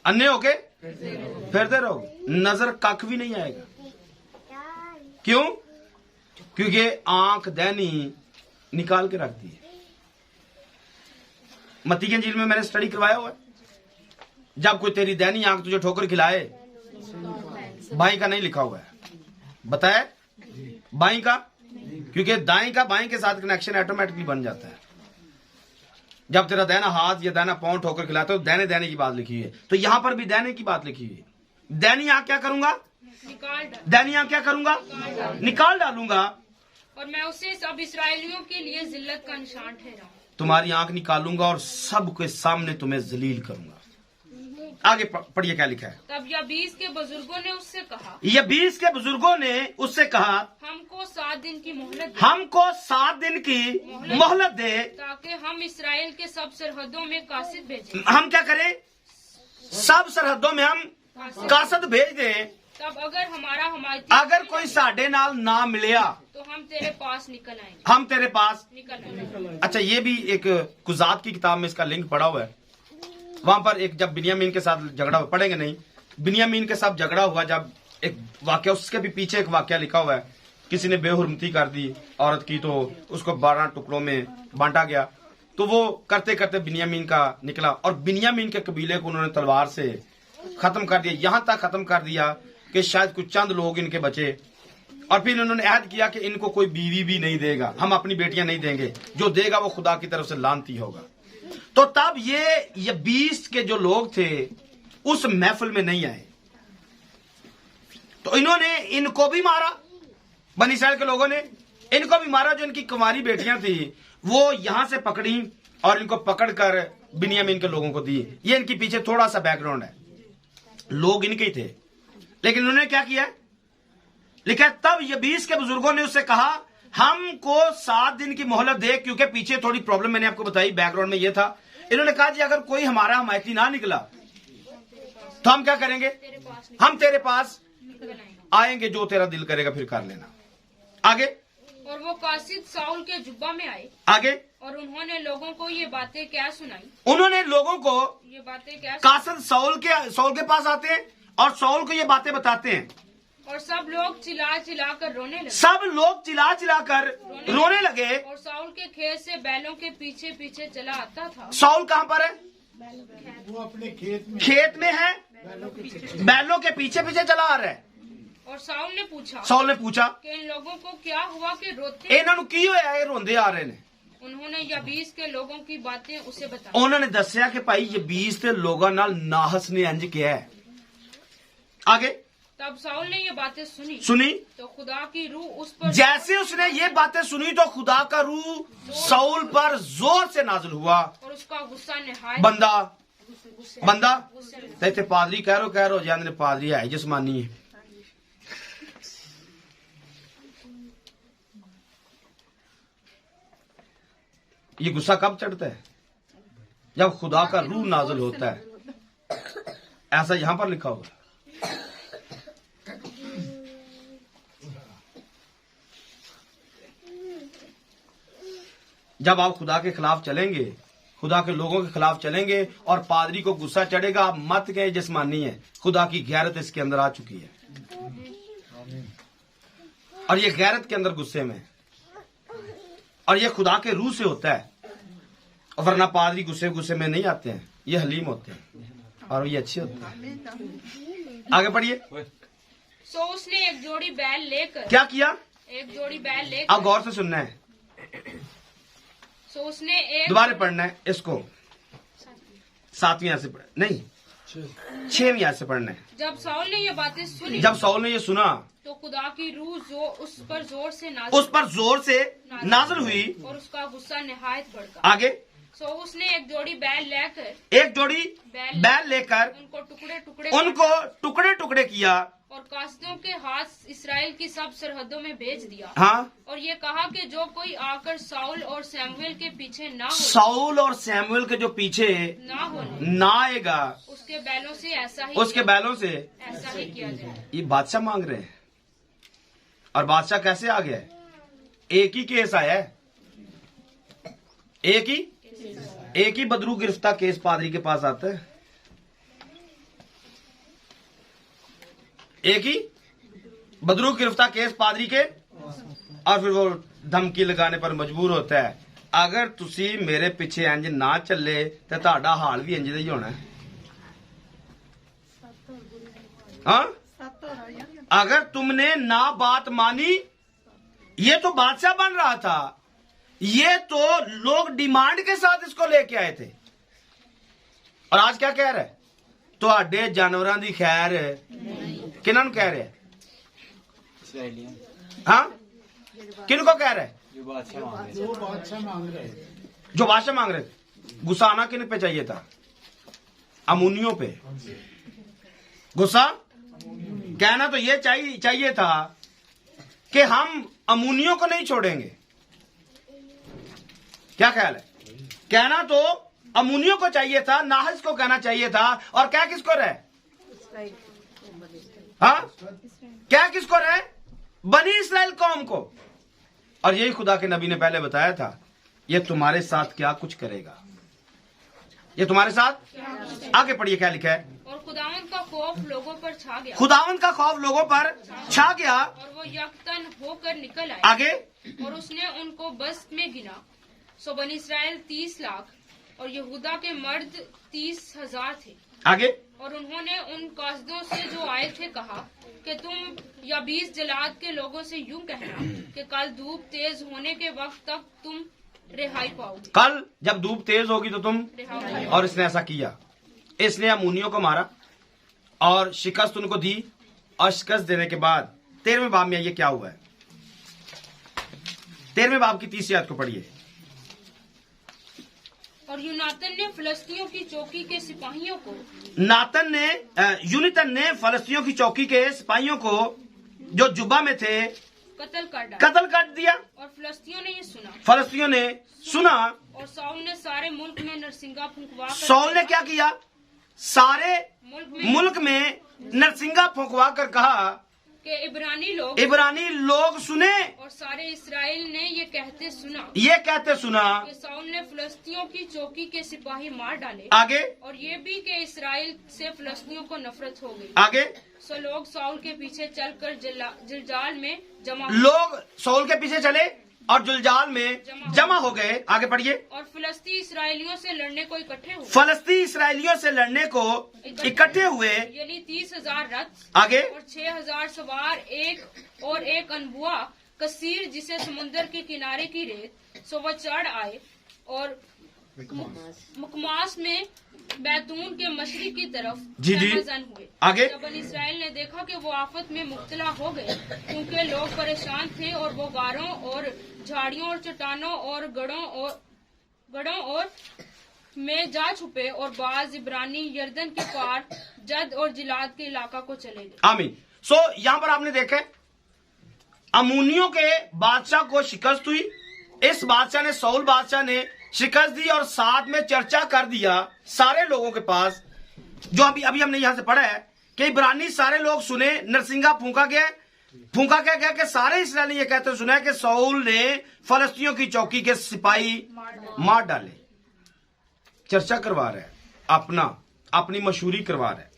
Speaker 8: अन्य होके फिरते रहोगे, नजर कख भी नहीं आएगा। क्यों? क्योंकि आंख दैनी निकाल के रखती है। मत्ती की इंजील में मैंने स्टडी करवाया हुआ है, जब कोई तेरी दैनी आंख तुझे ठोकर खिलाए, बाई का नहीं लिखा हुआ है, बताया बाई का, क्योंकि दाई का बाई के साथ कनेक्शन ऑटोमेटिकली बन जाता है। जब तेरा दैना हाथ या दैना पांव ठोकर खिलाता है तो दैने दैने की बात लिखी हुई है, तो यहां पर भी दैने की बात लिखी हुई है। दैनी आंख क्या करूंगा? दैनी आंख क्या करूंगा? निकाल डालूंगा।
Speaker 9: और मैं उसे सब इस्राएलियों के लिए जिल्लत का निशान ठहराऊं।
Speaker 8: तुम्हारी आंख निकालूंगा और सबके सामने तुम्हें जलील करूंगा। आगे पढ़िए क्या लिखा है।
Speaker 9: तब यबीस के बुजुर्गों ने उससे कहा,
Speaker 8: यबीस के बुजुर्गों ने उससे कहा,
Speaker 9: हमको 7 दिन की मोहलत दे,
Speaker 8: हमको 7 दिन की मोहलत दे,
Speaker 9: ताकि हम इस्राएल के सब सरहदों में कासिद भेजें।
Speaker 8: हम क्या करें? सब सरहदों में हम कासद भेज दें।
Speaker 9: तब
Speaker 8: अगर कोई साडे नाल ना मिलिया
Speaker 9: तो हम तेरे पास निकल आएंगे,
Speaker 8: हम तेरे पास
Speaker 9: निकल आएंगे।
Speaker 8: अच्छा, ये भी एक कुजात की किताब में इसका लिंक पड़ा हुआ है। वहां पर एक जब बिन्यामीन के साथ झगड़ा हुआ, पढ़ेंगे नहीं, बिन्यामीन के साथ झगड़ा हुआ, जब एक वाक्य, उसके भी पीछे एक वाक्य लिखा हुआ है, किसी ने बेहुरमती कर दी औरत की तो उसको 12 टुकड़ों में बांटा गया। तो वो करते करते बिन्यामीन का निकला और बिन्यामीन के कबीले को उन्होंने तलवार से खत्म कर दिया, यहां तक खत्म कर दिया कि शायद कुछ चंद लोग इनके बचे। और फिर उन्होंने ऐहद किया कि इनको कोई बीवी भी नहीं देगा, हम अपनी बेटियां नहीं देंगे, जो देगा वो खुदा की तरफ से लानती होगा। तो तब ये 20 के जो लोग थे उस महफिल में नहीं आए, तो इन्होंने इनको भी मारा, बनी इस्राएल के लोगों ने इनको भी मारा। जो इनकी कुंवारी बेटियां थी वो यहां से पकड़ी और इनको पकड़कर बिन्यामीन के लोगों को दी। ये इनके पीछे थोड़ा सा बैकग्राउंड है, लोग इनके ही थे, लेकिन उन्होंने क्या किया? लिखा है, तब यबीस के बुजुर्गों ने उससे कहा, हमको 7 दिन की मोहलत दे, क्योंकि पीछे थोड़ी प्रॉब्लम मैंने आपको बताई, बैकग्राउंड में ये था। इन्होंने कहा जी अगर कोई हमारा हमायती ना निकला तो हम क्या करेंगे? हम तेरे पास आएंगे, जो तेरा दिल करेगा फिर कर लेना। आगे,
Speaker 9: और वो कासिद साउल के जुब्बा में आए,
Speaker 8: आगे,
Speaker 9: और उन्होंने लोगों को ये बातें क्या सुनाई,
Speaker 8: उन्होंने लोगों को
Speaker 9: ये बातें क्या
Speaker 8: कासिद साउल के पास आते हैं और साउल को ये बातें बताते हैं,
Speaker 9: और सब लोग चिल्ला चिल्ला कर रोने लगे,
Speaker 8: सब लोग चिल्ला चिल्ला कर रोने लगे।
Speaker 9: और साउल के खेत से बैलों के पीछे पीछे चला आता था।
Speaker 8: साउल कहाँ पर है?
Speaker 4: वो अपने
Speaker 8: खेत में है, बैलों के पीछे पीछे चला आ रहा है।
Speaker 9: और साउल ने पूछा कि इन लोगों को क्या हुआ कि रोते?
Speaker 8: इन्होंने की होया ये रोंदे आ रहे ने?
Speaker 9: उन्होंने यबीस के लोगों की बातें उसे बताई।
Speaker 8: उन्होंने दसिया कि भाई यबीस के लोगों नाल नाहस ने इंज किया है। आगे,
Speaker 9: तब साउल ने ये बातें
Speaker 8: सुनी
Speaker 9: तो खुदा की रूह उस पर,
Speaker 8: जैसे उसने ये बातें सुनी तो खुदा का रूह साउल पर जोर से नाजिल हुआ।
Speaker 9: और उसका गुस्सा नहायत,
Speaker 8: बंदा बंदा तो इतने पादरी कह रो जाने ने पादरी है जिस्मानी है। ये गुस्सा कब चढ़ता है? जब खुदा का रूह नाज़िल होता है। ऐसा यहां पर लिखा होगा। जब आप खुदा के खिलाफ चलेंगे, खुदा के लोगों के खिलाफ चलेंगे और पादरी को गुस्सा चढ़ेगा, आप मत कहें जिस्मानी है, खुदा की गैरत इसके अंदर आ चुकी है और ये गैरत के अंदर गुस्से में, और ये खुदा के रूह से होता है। वरना पादरी गुस्से में नहीं आते हैं, ये हलीम होते हैं और ये अच्छे होते हैं। आगे पढ़िए।
Speaker 9: सो उसने एक जोड़ी बैल लेकर,
Speaker 8: क्या किया?
Speaker 9: एक जोड़ी बैल लेकर,
Speaker 8: आप गौर से सुनना है,
Speaker 9: सो उसने एक,
Speaker 8: दोबारा पढ़ना है इसको, 7वीं आयत से नहीं 6वीं आयत से पढ़ना है।
Speaker 9: जब साउल ने ये बातें सुनी,
Speaker 8: जब साउल ने ये सुना
Speaker 9: तो खुदा की रूह उस पर जोर से
Speaker 8: नाज़िल हुई
Speaker 9: और उसका गुस्सा निहायत भड़का।
Speaker 8: आगे।
Speaker 9: सो उसने एक जोड़ी बैल लेकर,
Speaker 8: एक जोड़ी बैल लेकर उनको टुकड़े टुकड़े किया
Speaker 9: और कासदियों के हाथ इसराइल की सब सरहदों में भेज दिया।
Speaker 8: हाँ,
Speaker 9: और ये कहा कि जो कोई आकर साउल और सैमुएल के पीछे ना हो,
Speaker 8: साउल और सैमुएल के जो पीछे ना आएगा, उसके बैलों से ऐसा
Speaker 9: ही किया जाए।
Speaker 8: ये बादशाह मांग रहे हैं। और बादशाह कैसे आ गया? एक ही केस आया है, एक ही बदरू गिरफ्तार केस पादरी के पास आता है, एक ही बदरू गिरफ्तार केस पादरी के, और फिर वो धमकी लगाने पर मजबूर होता है, अगर तुसी मेरे पीछे इंज ना चले तो ਤੁਹਾਡਾ हाल भी इंज ਦਾ ही होना है। हाँ, अगर तुमने ना बात मानी, ये तो बादशाह बन रहा था, ये तो लोग डिमांड के साथ इसको लेके आए थे। और आज क्या कह रहा है? ਤੁਹਾਡੇ जानवरों की खैर किन्हों कह रहे हैं? हाँ, किन को कह रहे हैं?
Speaker 4: जो बादशाह मांग रहे।
Speaker 8: गुस्सा आना किन पे चाहिए था? अमूनियों पे। गुस्सा कहना तो ये चाहिए था कि हम अमूनियों को नहीं छोड़ेंगे। क्या ख्याल है? कहना तो अमूनियों को चाहिए था, नाहस को कहना चाहिए था, और क्या किसको रहे? हाँ, क्या किसको रहे? बनी इस्राएल कौम को। और यही खुदा के नबी ने पहले बताया था, ये तुम्हारे साथ क्या कुछ करेगा, ये तुम्हारे साथ। आगे पढ़िए क्या लिखा है।
Speaker 9: और खुदावंद का खौफ लोगों पर छा गया,
Speaker 8: खुदावंद का खौफ लोगों पर छा गया,
Speaker 9: और वो यकतन होकर निकल आए।
Speaker 8: आगे।
Speaker 9: और उसने उनको बस में गिना। सो बनी इस्राएल 30 लाख और यहूदा के मर्द 30,000 थे।
Speaker 8: आगे।
Speaker 9: और उन्होंने उन कासदियों से जो आए थे कहा कि तुम या 20 जलाद के लोगों से यूं कहना कि कल धूप तेज होने के वक्त तक तुम रिहाई पाओगे।
Speaker 8: कल जब धूप तेज होगी तो तुम।
Speaker 9: रिहाई।
Speaker 8: और इसने ऐसा किया, इसने अमूनियों को मारा और शिकस्त उनको दी, और शिकस्त देने के बाद 13वें बाब में ये क्या हुआ है? 13वें बाब की 30वीं आयत को पढ़िए।
Speaker 9: और यूनातन ने फिलिस्तियों की चौकी के सिपाहियों को,
Speaker 8: यूनितन ने फलस्तियों की चौकी के सिपाहियों को जो जुब्बा में थे कत्ल कर दिया।
Speaker 9: और फिलिस्तियों ने ये सुना,
Speaker 8: फलस्तियों ने सुना,
Speaker 9: और साउल ने सारे मुल्क में नरसिंगा फुंकवा कर,
Speaker 8: साउल ने क्या किया? सारे मुल्क में नरसिंगा फुंकवा कर कहा
Speaker 9: कि
Speaker 8: इब्रानी लोग सुने।
Speaker 9: और सारे इसराइल ने ये कहते सुना कि साउल ने फिलिस्तियों की चौकी के सिपाही मार डाले।
Speaker 8: आगे। और
Speaker 9: ये भी कि इसराइल से फिलिस्तियों को नफरत हो गई।
Speaker 8: आगे।
Speaker 9: सो लोग साउल के पीछे चलकर जिलजाल में
Speaker 8: लोग साउल के पीछे चले और जुलजाल में जमा हो गए। आगे पढ़िए। और
Speaker 9: फिलिस्ती इसराइलियों से लड़ने को
Speaker 8: इकट्ठे हुए,
Speaker 9: यानी 30,000 रथ।
Speaker 8: आगे। और
Speaker 9: 6,000 सवार, एक अनबुआ कसीर जिसे समुद्र के किनारे की रेत। सो वह चढ़ आए और मुकमास में बैतून के मशरिक की तरफ जमजन हुए।
Speaker 8: आगे।
Speaker 9: जब इसराइल ने देखा कि वो आफत में मुब्तला हो गए, क्योंकि लोग परेशान थे, और वो गारों और झाड़ियों और चट्टानों और गढ़ों और में जा छुपे और बाज इब्रानी यर्दन के पार जद और जिलाद के इलाका को चले गए।
Speaker 8: आमीन। सो यहां पर आपने देखा अमूनियों के बादशाह को शिकस्त हुई। इस बादशाह ने, साउल बादशाह ने शिकस्त दी और साथ में चर्चा कर दिया सारे लोगों के पास, जो अभी हमने यहां से पढ़ा है कि इब्रानी सारे लोग सुने, नरसिंगा फूंका गया कि सारे इसराइली ये कहते सुना है कि साउल ने फलस्तियों की चौकी के सिपाही मार डाले। चर्चा करवा रहे हैं, अपनी मशहूरी करवा रहे हैं।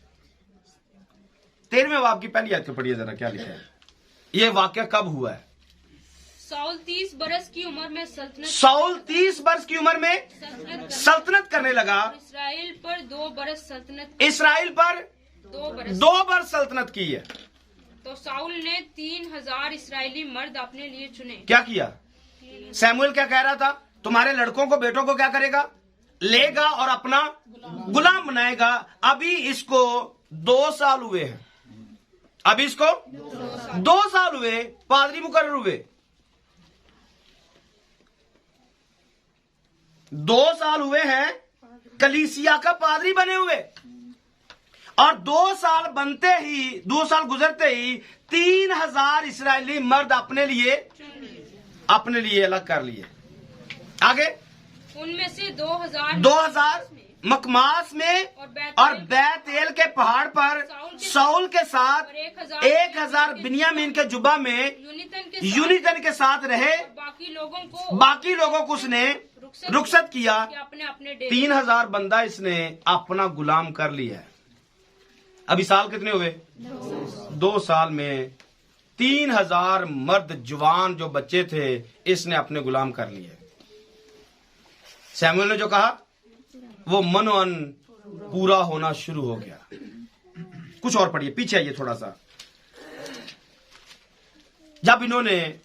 Speaker 8: 13वें बाब की पहली आयत को पढ़िए जरा, क्या लिखा है? ये वाक्य कब हुआ है?
Speaker 9: साउल 30 बरस की उम्र में
Speaker 8: सल्तनत करने लगा।
Speaker 9: इसराइल पर 2 बरस सल्तनत की है। तो साउल ने 3000 इसराइली मर्द अपने लिए चुने।
Speaker 8: क्या किया? सैमुएल क्या कह रहा था? तुम्हारे लड़कों को, बेटों को क्या करेगा? लेगा और अपना गुलाम बनाएगा। अभी इसको 2 साल हुए हैं। अभी इसको 2 साल हुए, पादरी मुकर्रर हुए। 2 साल हुए हैं कलीसिया का पादरी बने हुए, और 2 साल बनते ही, 2 साल गुजरते ही 3000 इसराइली मर्द अपने लिए अलग कर लिए। आगे
Speaker 9: उनमें से 2000
Speaker 8: मकमास में और बैतेल के पहाड़ पर साउल के साथ 1000 बिन्यामीन के जुबा में यूनितन के साथ रहे। बाकी लोगों को उसने रुखसत किया।
Speaker 9: अपने
Speaker 8: 3000 बंदा इसने अपना गुलाम कर लिया है। अभी साल कितने हुए? 2 साल में 3000 मर्द जवान जो बच्चे थे इसने अपने गुलाम कर लिए। सैमुएल ने जो कहा वो मनोअन पूरा होना शुरू हो गया। कुछ और पढ़िए, पीछे आइए थोड़ा सा। जब इन्होंने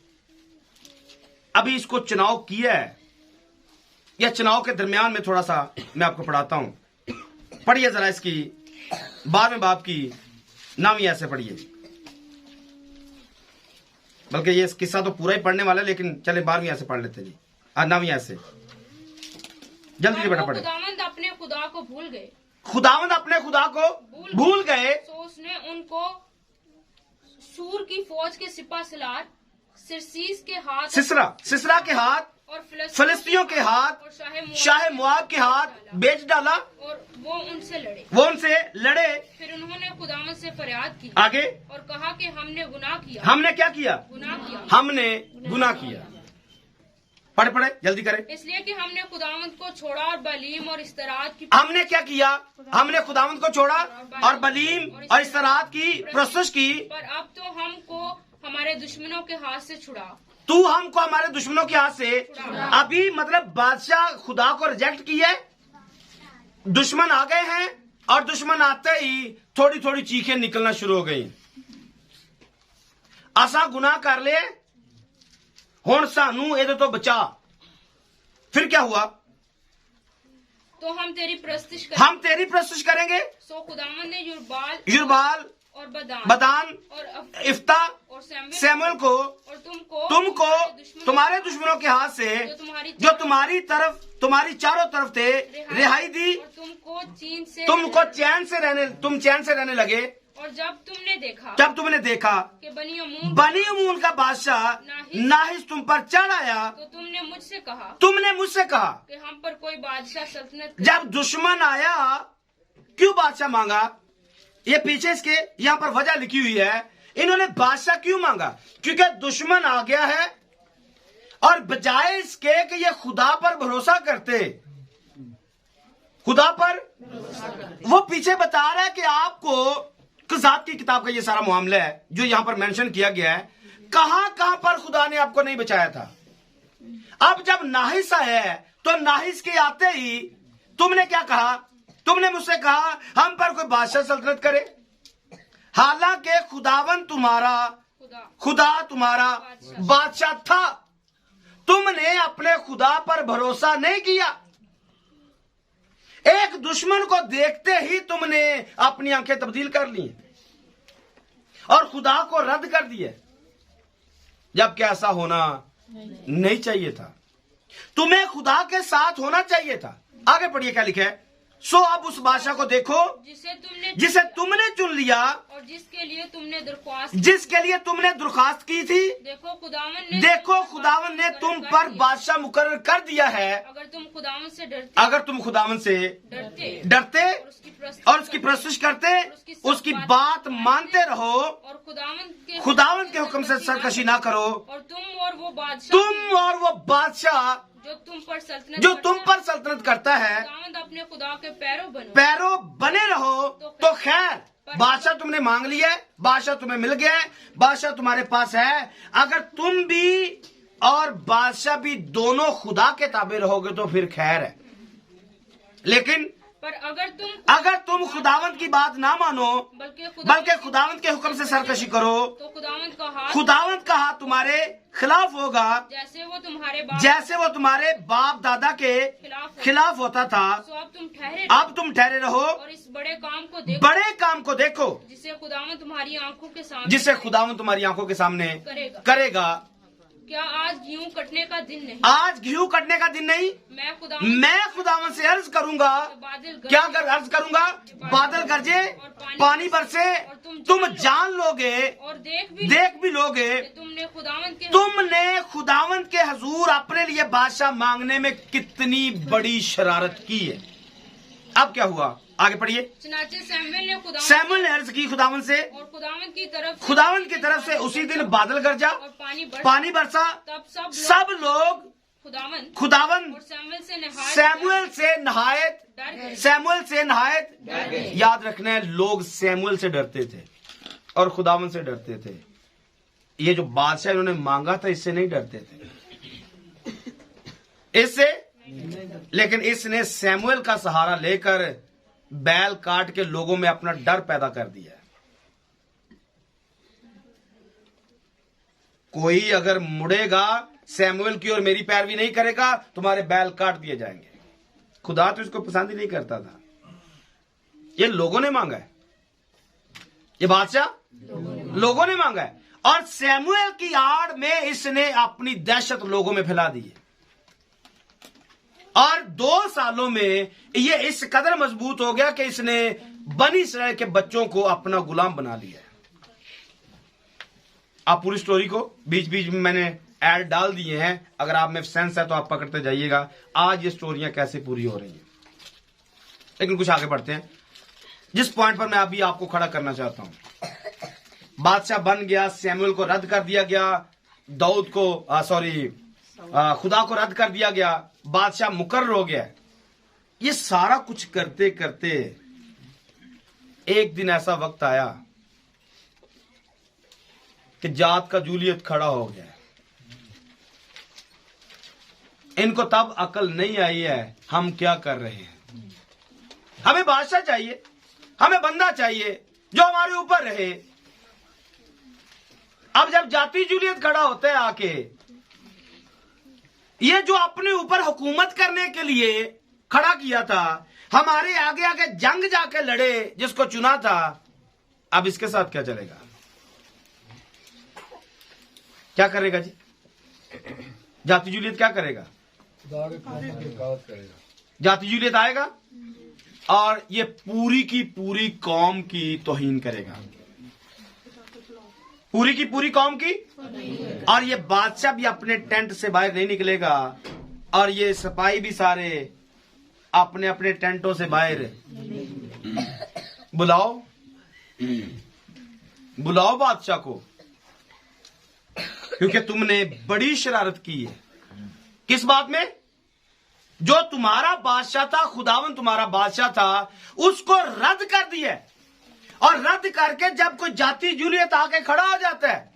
Speaker 8: अभी इसको चुनाव किया है, या चुनाव के दरमियान में थोड़ा सा मैं आपको पढ़ाता हूं। पढ़िए जरा इसकी 12वें बाब की 9वीं आयत से पढ़िए। बल्कि ये किस्सा तो पूरा ही पढ़ने वाला है, लेकिन चले 12वीं आयत से पढ़ लेते जी। 9वीं आयत से जल्दी से बेटा पढ़े।
Speaker 9: खुदावंद अपने खुदा को
Speaker 8: भूल गए।
Speaker 9: तो उसने उनको सूर की फौज के सिपा सलार सिसरा के हाथ और
Speaker 8: फिलिस्तियों के हाथ
Speaker 9: और
Speaker 8: शाह मुआब के हाथ बेच डाला,
Speaker 9: और वो उनसे
Speaker 8: लड़े।
Speaker 9: फिर उन्होंने खुदावंद से फरियाद की
Speaker 8: आगे
Speaker 9: और कहा कि हमने गुनाह किया।
Speaker 8: हमने क्या किया? हमने गुनाह किया। पढ़े जल्दी करें।
Speaker 9: इसलिए कि हमने खुदावंद को छोड़ा और बलीम और इस्तरात की।
Speaker 8: हमने क्या किया? हमने खुदावंद को छोड़ा और बलीम और इस्तरात की प्रस्तुत की।
Speaker 9: पर अब तो हमको हमारे दुश्मनों के हाथ से छुड़ा।
Speaker 8: तू हमको हमारे दुश्मनों के हाथ से। अभी मतलब बादशाह खुदा को रिजेक्ट किया, दुश्मन आ गए हैं, और दुश्मन आते ही थोड़ी थोड़ी चीखें निकलना शुरू हो गई। असा गुनाह कर ले, हुण सानू इहदे तो बचा। फिर क्या हुआ?
Speaker 9: तो हम तेरी प्रस्तुत
Speaker 8: करेंगे।
Speaker 9: सो खुदावंद ने
Speaker 8: युरबाल
Speaker 9: और
Speaker 8: बदान
Speaker 9: और
Speaker 8: इफ्ता
Speaker 9: और
Speaker 8: सैमुएल को
Speaker 9: और
Speaker 8: तुमको तुम्हारे दुश्मनों के हाथ से, जो तुम्हारी चारों तरफ थे, रिहाई दी।
Speaker 9: और
Speaker 8: तुम चैन से रहने लगे।
Speaker 9: और जब तुमने देखा कि
Speaker 8: बनी अमून का बादशाह नाहिस तुम पर चढ़ आया,
Speaker 9: तो तुमने मुझसे कहा कि हम पर कोई बादशाह सल्तनत।
Speaker 8: जब दुश्मन आया क्यों बादशाह मांगा? ये पीछे इसके यहाँ पर वजह लिखी हुई है। इन्होंने बादशाह क्यों मांगा? क्योंकि दुश्मन आ गया है, और बजाय इसके कि ये खुदा पर भरोसा करते, वो पीछे बता रहा है कि आपको क़ज़ात की किताब का ये सारा मामला है जो यहां पर मेंशन किया गया है। कहां पर खुदा ने आपको नहीं बचाया था। अब जब नाहिस आया है, तो नाहिस के आते ही तुमने क्या कहा? तुमने मुझसे कहा हम पर कोई बादशाह सल्तनत करे। हालांकि खुदा तुम्हारा बादशाह था। तुमने अपने खुदा पर भरोसा नहीं किया। एक दुश्मन को देखते ही तुमने अपनी आंखें तब्दील कर ली और खुदा को रद्द कर दिया, जबकि ऐसा होना नहीं चाहिए था। तुम्हें खुदा के साथ होना चाहिए था, आगे पढ़िए क्या लिखा है। सो अब उस बादशाह को देखो जिसे तुमने चुन लिया
Speaker 9: और जिसके लिए तुमने दरख्वास्त की थी। देखो खुदावन ने तुम पर बादशाह मुकर्रर कर दिया है। अगर तुम खुदावन से डरते और उसकी प्रस्तुत करते, उसकी बात मानते रहो और खुदावन के हुक्म से सरकशी ना करो, और तुम और वो बादशाह जो तुम पर सल्तनत करता है अपने खुदा के पैरों बने रहो, तो खैर बादशाह तुमने मांग लिया है, बादशाह तुम्हें मिल गया है, बादशाह तुम्हारे पास है। अगर तुम भी और बादशाह भी दोनों खुदा के ताबे रहोगे तो फिर खैर है। लेकिन पर अगर तुम खुदावंत की बात ना मानो बल्कि खुदावंत के हुक्म से सरकशी करो, तो खुदावंत का हाथ तुम्हारे खिलाफ होगा, जैसे वो तुम्हारे बाप दादा के खिलाफ होता था। अब तुम ठहरे रहो और इस बड़े काम को देखो जिसे खुदावंत तुम्हारी आंखों के सामने करेगा। क्या आज गेहूं कटने का दिन नहीं? मैं खुदावन से अर्ज करूंगा, क्या अर्ज करूंगा? बादल गरजे, पानी बरसे, तुम जान लोगे और देख भी लोगे तुमने खुदावन के हजूर अपने लिए बादशाह मांगने में कितनी बड़ी शरारत की है। अब क्या हुआ? आगे पढ़िए। सैमुएल ने अर्ज की खुदावन से, और खुदावन की तरफ से उसी दिन बादल गरजा और पानी बरसा। तब सब लोग खुदावन सैमुएल से नहायत याद रखना, लोग सैमुएल से डरते थे और खुदावन से डरते थे। ये जो बादशाह इन्होंने मांगा था इससे नहीं डरते थे, इससे, लेकिन इसने सैमुएल का सहारा लेकर बैल काट के लोगों में अपना डर पैदा कर दिया। कोई अगर मुड़ेगा सैमुएल की और मेरी पैरवी नहीं करेगा, तुम्हारे बैल काट दिए जाएंगे। खुदा तो इसको पसंद ही नहीं करता था। ये लोगों ने मांगा है, ये बादशाह लोगों ने मांगा है, और सैमुएल की आड़ में इसने अपनी दहशत लोगों में फैला दी है। और 2 सालों में ये इस कदर मजबूत हो गया कि इसने बनी इस्राएल के बच्चों को अपना गुलाम बना लिया। आप पूरी स्टोरी को बीच बीच में मैंने ऐड डाल दिए हैं, अगर आप में सेंस है तो आप पकड़ते जाइएगा आज ये स्टोरियां कैसे पूरी हो रही हैं। लेकिन कुछ आगे बढ़ते हैं, जिस पॉइंट पर मैं अभी आपको खड़ा करना चाहता हूं। बादशाह बन गया, सैमुएल को रद्द कर दिया गया, दाऊद को खुदा को रद्द कर दिया गया, बादशाह मुकर्रर हो गया। ये सारा कुछ करते करते एक दिन ऐसा वक्त आया कि जात का जूलियत खड़ा हो गया। इनको तब अकल नहीं आई है हम क्या कर रहे हैं। हमें बादशाह चाहिए, हमें बंदा चाहिए जो हमारे ऊपर रहे। अब जब जाति जूलियत खड़ा होता है आके, ये जो अपने ऊपर हुकूमत करने के लिए खड़ा किया था, हमारे आगे आगे जंग जाके लड़े, जिसको चुना था, अब इसके साथ क्या चलेगा? क्या करेगा जी? जाति जूलियत क्या करेगा? जाति जूलियत आएगा और ये पूरी की पूरी कौम की तौहीन करेगा, पूरी की पूरी कौम की। और ये बादशाह भी अपने टेंट से बाहर नहीं निकलेगा, और ये सिपाही भी सारे अपने अपने टेंटों से बाहर। बुलाओ बादशाह को, क्योंकि तुमने बड़ी शरारत की है। किस बात में? जो तुम्हारा बादशाह था, खुदावन तुम्हारा बादशाह था, उसको रद्द कर दिया। और रद्द करके जब कोई जाति जूलियत आके खड़ा हो जाता है,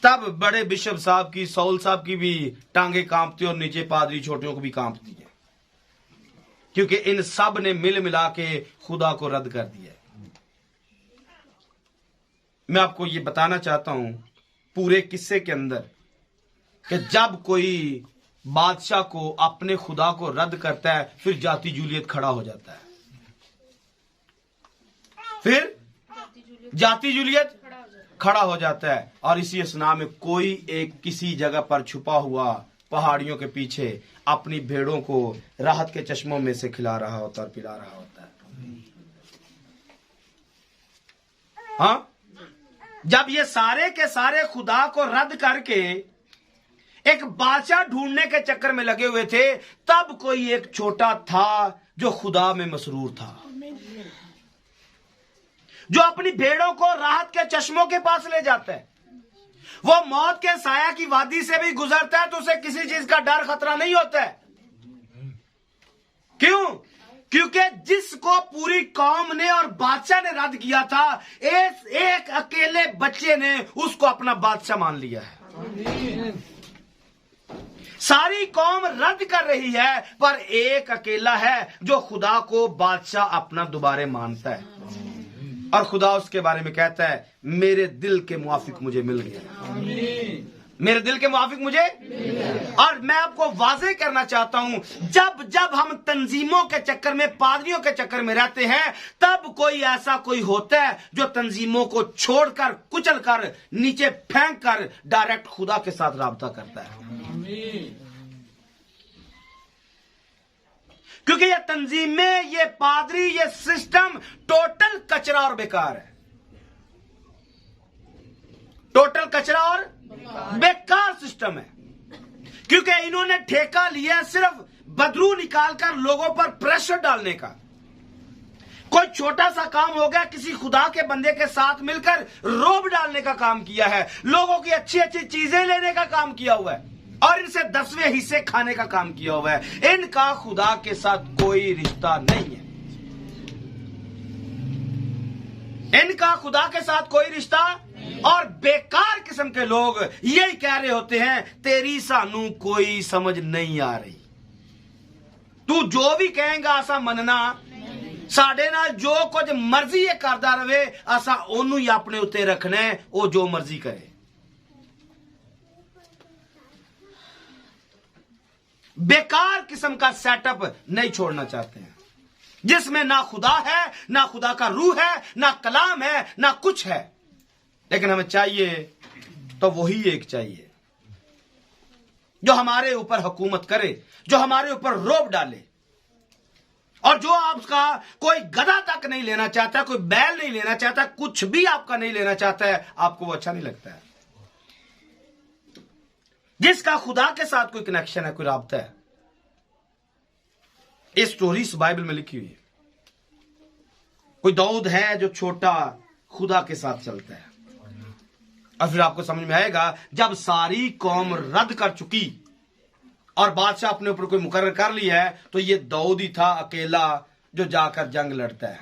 Speaker 9: तब बड़े बिशप साहब की, सौल साहब की भी टांगे कांपती और नीचे पादरी छोटियों को भी कांपती है, क्योंकि इन सब ने मिल मिला के खुदा को रद्द कर दिया। मैं आपको ये बताना चाहता हूं पूरे किस्से के अंदर कि जब कोई बादशाह को अपने खुदा को रद्द करता है, फिर जाति जूलियत खड़ा हो जाता है। फिर जाति जूलियत खड़ा हो जाता है, और इसी असना में कोई एक किसी जगह पर छुपा हुआ
Speaker 8: पहाड़ियों के पीछे अपनी भेड़ों को राहत के चश्मों में से खिला रहा होता और पिला रहा होता है। हाँ, जब ये सारे के सारे खुदा को रद्द करके एक बादशाह ढूंढने के चक्कर में लगे हुए थे, तब कोई एक छोटा था जो खुदा में मसरूर था, जो अपनी भेड़ों को राहत के चश्मों के पास ले जाता है। वो मौत के साया की वादी से भी गुजरता है तो उसे किसी चीज का डर खतरा नहीं होता है। क्यों? क्योंकि जिसको पूरी कौम ने और बादशाह ने रद्द किया था, एक अकेले बच्चे ने उसको अपना बादशाह मान लिया है। सारी कौम रद्द कर रही है, पर एक अकेला है जो खुदा को बादशाह अपना दोबारे मानता है, और खुदा उसके बारे में कहता है, मेरे दिल के मुआफिक मुझे मिल गया, मेरे दिल के मुआफिक मुझे। और मैं आपको वाज़ेह करना चाहता हूं, जब जब हम तंजीमों के चक्कर में, पादरियों के चक्कर में रहते हैं, तब कोई ऐसा कोई होता है जो तंजीमों को छोड़कर, कुचल कर, नीचे फेंक कर डायरेक्ट खुदा के साथ राब्ता करता है। क्योंकि ये तंजीमें, ये पादरी, ये सिस्टम टोटल कचरा और बेकार है। टोटल कचरा और बेकार सिस्टम है, क्योंकि इन्होंने ठेका लिया सिर्फ बदरू निकालकर लोगों पर प्रेशर डालने का। कोई छोटा सा काम हो गया, किसी खुदा के बंदे के साथ मिलकर रोब डालने का काम किया है, लोगों की अच्छी अच्छी चीजें लेने का काम किया हुआ है, और इनसे 10वें हिस्से खाने का काम किया हुआ है। इनका खुदा के साथ कोई रिश्ता नहीं है, इनका खुदा के साथ कोई रिश्ता। और बेकार किस्म के लोग यही कह रहे होते हैं, तेरी सानू कोई समझ नहीं आ रही, तू जो भी कहेगा असा मनना, साडे नाल जो कुछ मर्जी ये करदा रहे, असा ओनू ही अपने उत्ते रखना है, वो जो मर्जी करे। बेकार किस्म का सेटअप नहीं छोड़ना चाहते हैं, जिसमें ना खुदा है, ना खुदा का रूह है, ना कलाम है, ना कुछ है। लेकिन हमें चाहिए तो वही एक चाहिए जो हमारे ऊपर हुकूमत करे, जो हमारे ऊपर रोब डाले, और जो आपका कोई गधा तक नहीं लेना चाहता, कोई बैल नहीं लेना चाहता, कुछ भी आपका नहीं लेना चाहता है, आपको वो अच्छा नहीं लगता है। जिसका खुदा के साथ कोई कनेक्शन है, कोई राब्ता है। ये स्टोरी इस बाइबल में लिखी हुई है। कोई दाऊद है जो छोटा खुदा के साथ चलता है, और फिर आपको समझ में आएगा, जब सारी कौम रद्द कर चुकी और बादशाह अपने ऊपर कोई मुकर्रर कर लिया है, तो ये दाऊद ही था अकेला जो जाकर जंग लड़ता है,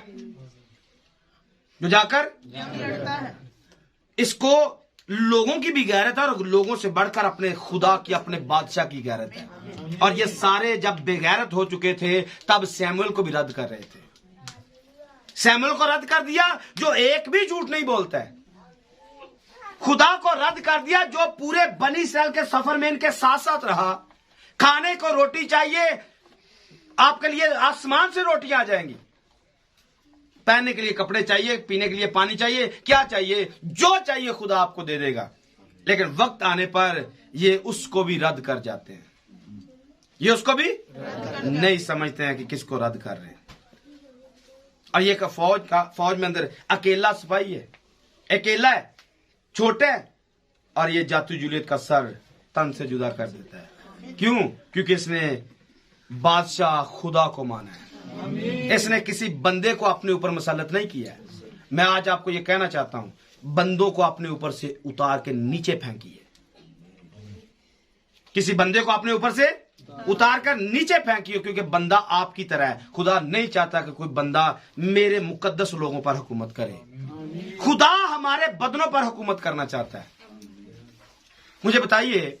Speaker 8: जो जाकर जंग लड़ता है। इसको लोगों की भी गैरत है, और लोगों से बढ़कर अपने खुदा की, अपने बादशाह की गैरत है। और ये सारे जब बेगैरत हो चुके थे, तब सैमुएल को भी रद्द कर रहे थे। सैमुएल को रद्द कर दिया जो एक भी झूठ नहीं बोलता है, खुदा को रद्द कर दिया जो पूरे बनी इस्राएल के सफर में इनके साथ साथ रहा। खाने को रोटी चाहिए, आपके लिए आसमान से रोटियां आ जाएंगी, पहनने के लिए कपड़े चाहिए, पीने के लिए पानी चाहिए, क्या चाहिए, जो चाहिए खुदा आपको दे देगा। लेकिन वक्त आने पर ये उसको भी रद्द कर जाते हैं, ये उसको भी नहीं समझते हैं कि किसको रद्द कर रहे हैं। और ये फौज में अंदर अकेला सिपाही है, अकेला है, छोटा है, और ये जातू जूलियत का सर तन से जुदा कर देता है। क्यों? क्योंकि इसने बादशाह खुदा को माना है, इसने किसी बंदे को अपने ऊपर मुसल्लत नहीं किया है। मैं आज आपको यह कहना चाहता हूं, बंदों को अपने ऊपर से उतार के नीचे फेंकिए, किसी बंदे को अपने ऊपर से उतार कर नीचे फेंकिए, क्योंकि बंदा आपकी तरह है। खुदा नहीं चाहता कि कोई बंदा मेरे मुकद्दस लोगों पर हुकूमत करे, खुदा हमारे बदनों पर हुकूमत करना चाहता है। मुझे बताइए,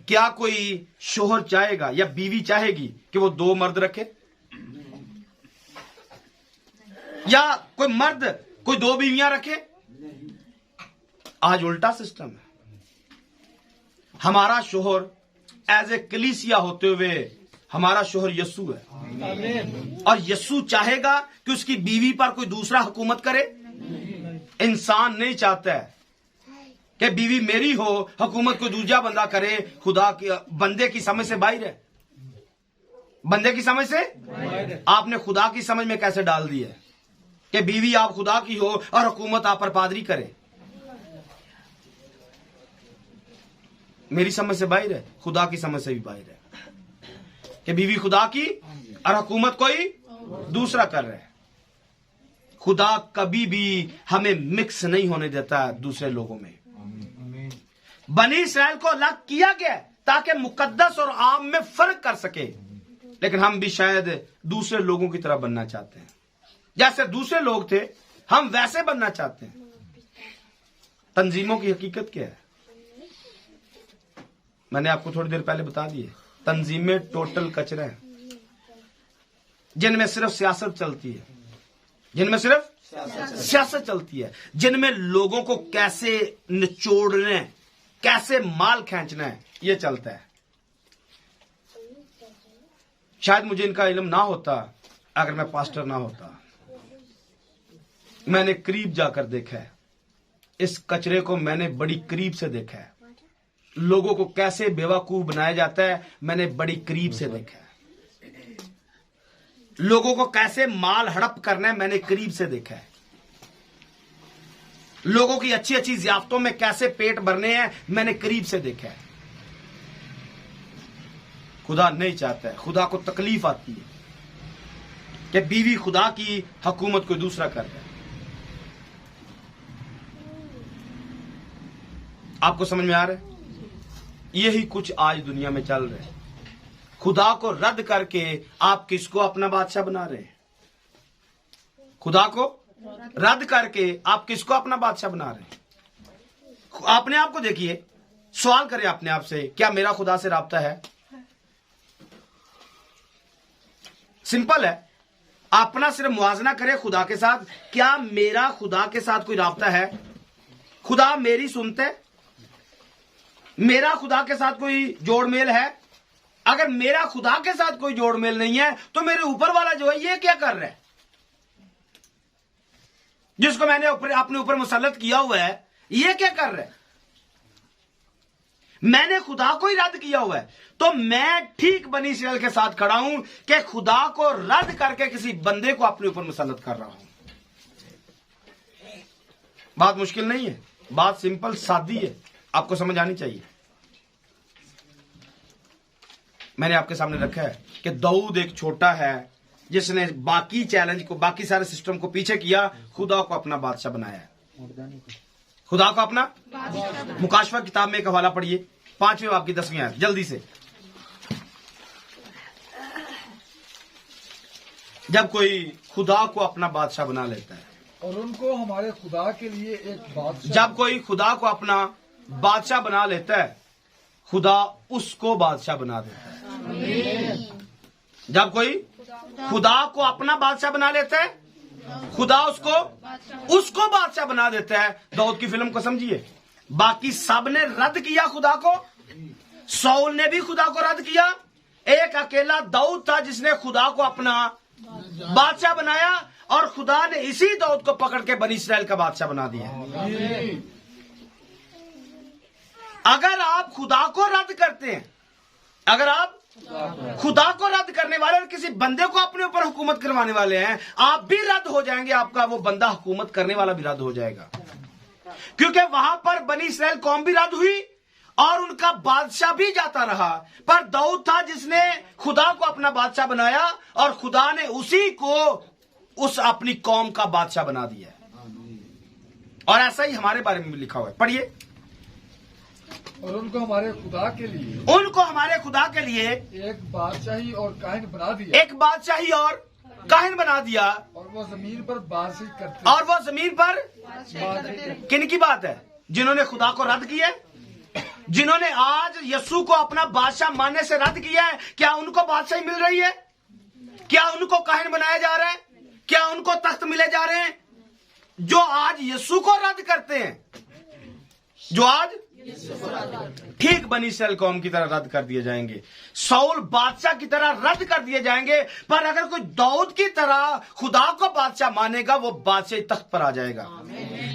Speaker 8: क्या कोई शोहर चाहेगा या बीवी चाहेगी कि वो 2 मर्द रखे, या कोई मर्द कोई 2 बीवियां रखे? आज उल्टा सिस्टम है। हमारा शोहर एज ए कलीसिया होते हुए हमारा शोहर यस्सु है, और यस्सु चाहेगा कि उसकी बीवी पर कोई दूसरा हुकूमत करे? इंसान नहीं चाहता है। कि बीवी मेरी हो, हुकूमत को दूसरा बंदा करे, खुदा की बंदे की समझ से बाहर है। बंदे की समझ से आपने खुदा की समझ में कैसे डाल दी है कि बीवी आप खुदा की हो और हुकूमत आप पर पादरी करे। मेरी समझ से बाहर है, खुदा की समझ से भी बाहर है कि बीवी खुदा की और हुकूमत कोई दूसरा कर रहा है। खुदा कभी भी हमें मिक्स नहीं होने देता है दूसरे लोगों में। बनी इस्राएल को अलग किया गया ताकि मुकद्दस और आम में फर्क कर सके, लेकिन हम भी शायद दूसरे लोगों की तरह बनना चाहते हैं। जैसे दूसरे लोग थे हम वैसे बनना चाहते हैं। तंजीमों की हकीकत क्या है? मैंने आपको थोड़ी देर पहले बता दी है। तंजीमें टोटल कचरा है, जिनमें सिर्फ सियासत चलती है, जिनमें सिर्फ सियासत चलती है, जिनमें लोगों को कैसे निचोड़ना है, कैसे माल खींचना है, ये चलता है। शायद मुझे इनका इल्म ना होता अगर मैं पास्टर ना होता। मैंने करीब जाकर देखा है, इस कचरे को मैंने बड़ी करीब से देखा है। लोगों को कैसे बेवकूफ बनाया जाता है मैंने बड़ी करीब से देखा है। लोगों को कैसे माल हड़प करना है मैंने करीब से देखा है। लोगों की अच्छी अच्छी ज़ियाफ़तों में कैसे पेट भरने हैं मैंने करीब से देखा है। खुदा नहीं चाहता है, खुदा को तकलीफ आती है कि बीवी खुदा की हुकूमत को दूसरा कर रहा है। आपको समझ में आ रहा है? यही कुछ आज दुनिया में चल रहा है। खुदा को रद्द करके आप किसको अपना बादशाह बना रहे हैं? खुदा को रद्द करके आप किसको अपना बादशाह बना रहे हैं? अपने आप को देखिए, सवाल करें अपने आप से, क्या मेरा खुदा से राब्ता है? सिंपल है। अपना सिर्फ मुआजना करें खुदा के साथ, क्या मेरा खुदा के साथ कोई राब्ता है? खुदा मेरी सुनते है? मेरा खुदा के साथ कोई जोड़ मेल है? अगर मेरा खुदा के साथ कोई जोड़ मेल नहीं है तो मेरे ऊपर वाला जो है ये क्या कर रहा है? जिसको मैंने अपने ऊपर मुसल्लत किया हुआ है ये क्या कर रहा है? मैंने खुदा को ही रद्द किया हुआ है। तो मैं ठीक बनी इस्राएल के साथ खड़ा हूं कि खुदा को रद्द करके किसी बंदे को अपने ऊपर मुसल्लत कर रहा हूं। बात मुश्किल नहीं है, बात सिंपल सादी है, आपको समझ आनी चाहिए। मैंने आपके सामने रखा है कि दाऊद एक छोटा है जिसने बाकी चैलेंज को, बाकी सारे सिस्टम को पीछे किया, खुदा को अपना बादशाह बनाया है। खुदा को अपना मुकाशवा किताब में एक हवाला पढ़िए, 5वें बाब की 10वीं आयत, जल्दी से। जब कोई खुदा को अपना बादशाह बना लेता है
Speaker 2: और उनको हमारे खुदा के लिए एक बादशाह,
Speaker 8: जब कोई खुदा को अपना बादशाह बना लेता है खुदा उसको बादशाह बना देता है। जब कोई खुदा को अपना बादशाह बना लेता है खुदा उसको बादशाह बना देता है। दाऊद की फिल्म को समझिए, बाकी सब ने रद्द किया खुदा को, सौल ने भी खुदा को रद्द किया, एक अकेला दाऊद था जिसने खुदा को अपना बादशाह बनाया और खुदा ने इसी दाऊद को पकड़ के बनी इस्राएल का बादशाह बना दिया। अगर आप खुदा को रद्द करते हैं, अगर आप खुदा को रद्द करने वाले और किसी बंदे को अपने ऊपर हुकूमत करवाने वाले हैं, आप भी रद्द हो जाएंगे, आपका वो बंदा हुकूमत करने वाला भी रद्द हो जाएगा। क्योंकि वहां पर बनी इस्राएल कौम भी रद्द हुई और उनका बादशाह भी जाता रहा। पर दाऊद था जिसने खुदा को अपना बादशाह बनाया और खुदा ने उसी को उस अपनी कौम का बादशाह बना दिया। और ऐसा ही हमारे बारे में भी लिखा हुआ है, पढ़िए।
Speaker 2: और उनको हमारे खुदा के लिए,
Speaker 8: उनको हमारे खुदा के लिए
Speaker 2: एक बादशाही और काहिन बना दिया,
Speaker 8: एक बादशाही और काहिन बना दिया।
Speaker 2: और वो जमीन पर बादशाही करते,
Speaker 8: और वो जमीन पर
Speaker 2: बादशाही
Speaker 8: किन की बात है? जिन्होंने खुदा को रद्द किया, जिन्होंने आज यीशु को अपना बादशाह मानने से रद्द किया है, क्या उनको बादशाही मिल रही है? क्या उनको काहिन बनाया जा रहा है? क्या उनको तख्त मिले जा रहे हैं? जो आज यीशु को रद्द करते हैं, जो आज ठीक बनी इस्राएल कौम की तरह रद्द कर दिए जाएंगे, शाऊल बादशाह की तरह रद्द कर दिए जाएंगे। पर अगर कोई दाऊद की तरह खुदा को बादशाह मानेगा, वो बादशाह तख्त पर आ जाएगा।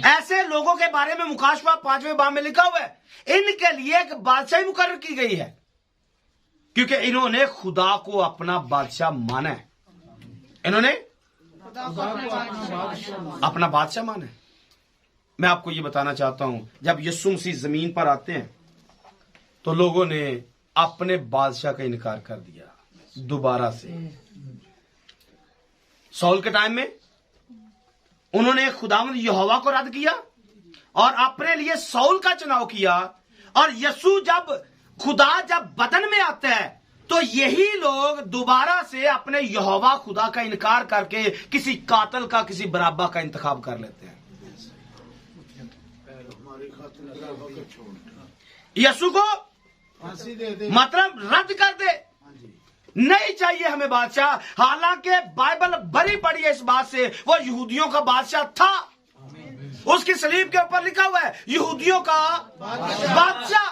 Speaker 8: ऐसे लोगों के बारे में मुकाशवा 5वें बाब में लिखा हुआ है, इनके लिए एक बादशाही मुकर्रर की गई है, क्योंकि इन्होंने खुदा को अपना बादशाह माना है। इन्होंने अपना बादशाह माना है। मैं आपको ये बताना चाहता हूं, जब यीशु मसीह जमीन पर आते हैं तो लोगों ने अपने बादशाह का इनकार कर दिया दोबारा से। शाऊल के टाइम में उन्होंने खुदावंद यहोवा को रद्द किया और अपने लिए शाऊल का चुनाव किया। और यीशु खुदा जब बदन में आता है तो यही लोग दोबारा से अपने यहोवा खुदा का इनकार करके किसी कातल का, किसी बराबा का इंतखाब कर लेते हैं। यीशु को
Speaker 4: फांसी दे दे,
Speaker 8: मतलब रद्द कर दे, नहीं चाहिए हमें बादशाह। हालांकि बाइबल भरी पड़ी है इस बात से, वो यहूदियों का बादशाह था। उसकी सलीब के ऊपर लिखा हुआ है यहूदियों का बादशाह,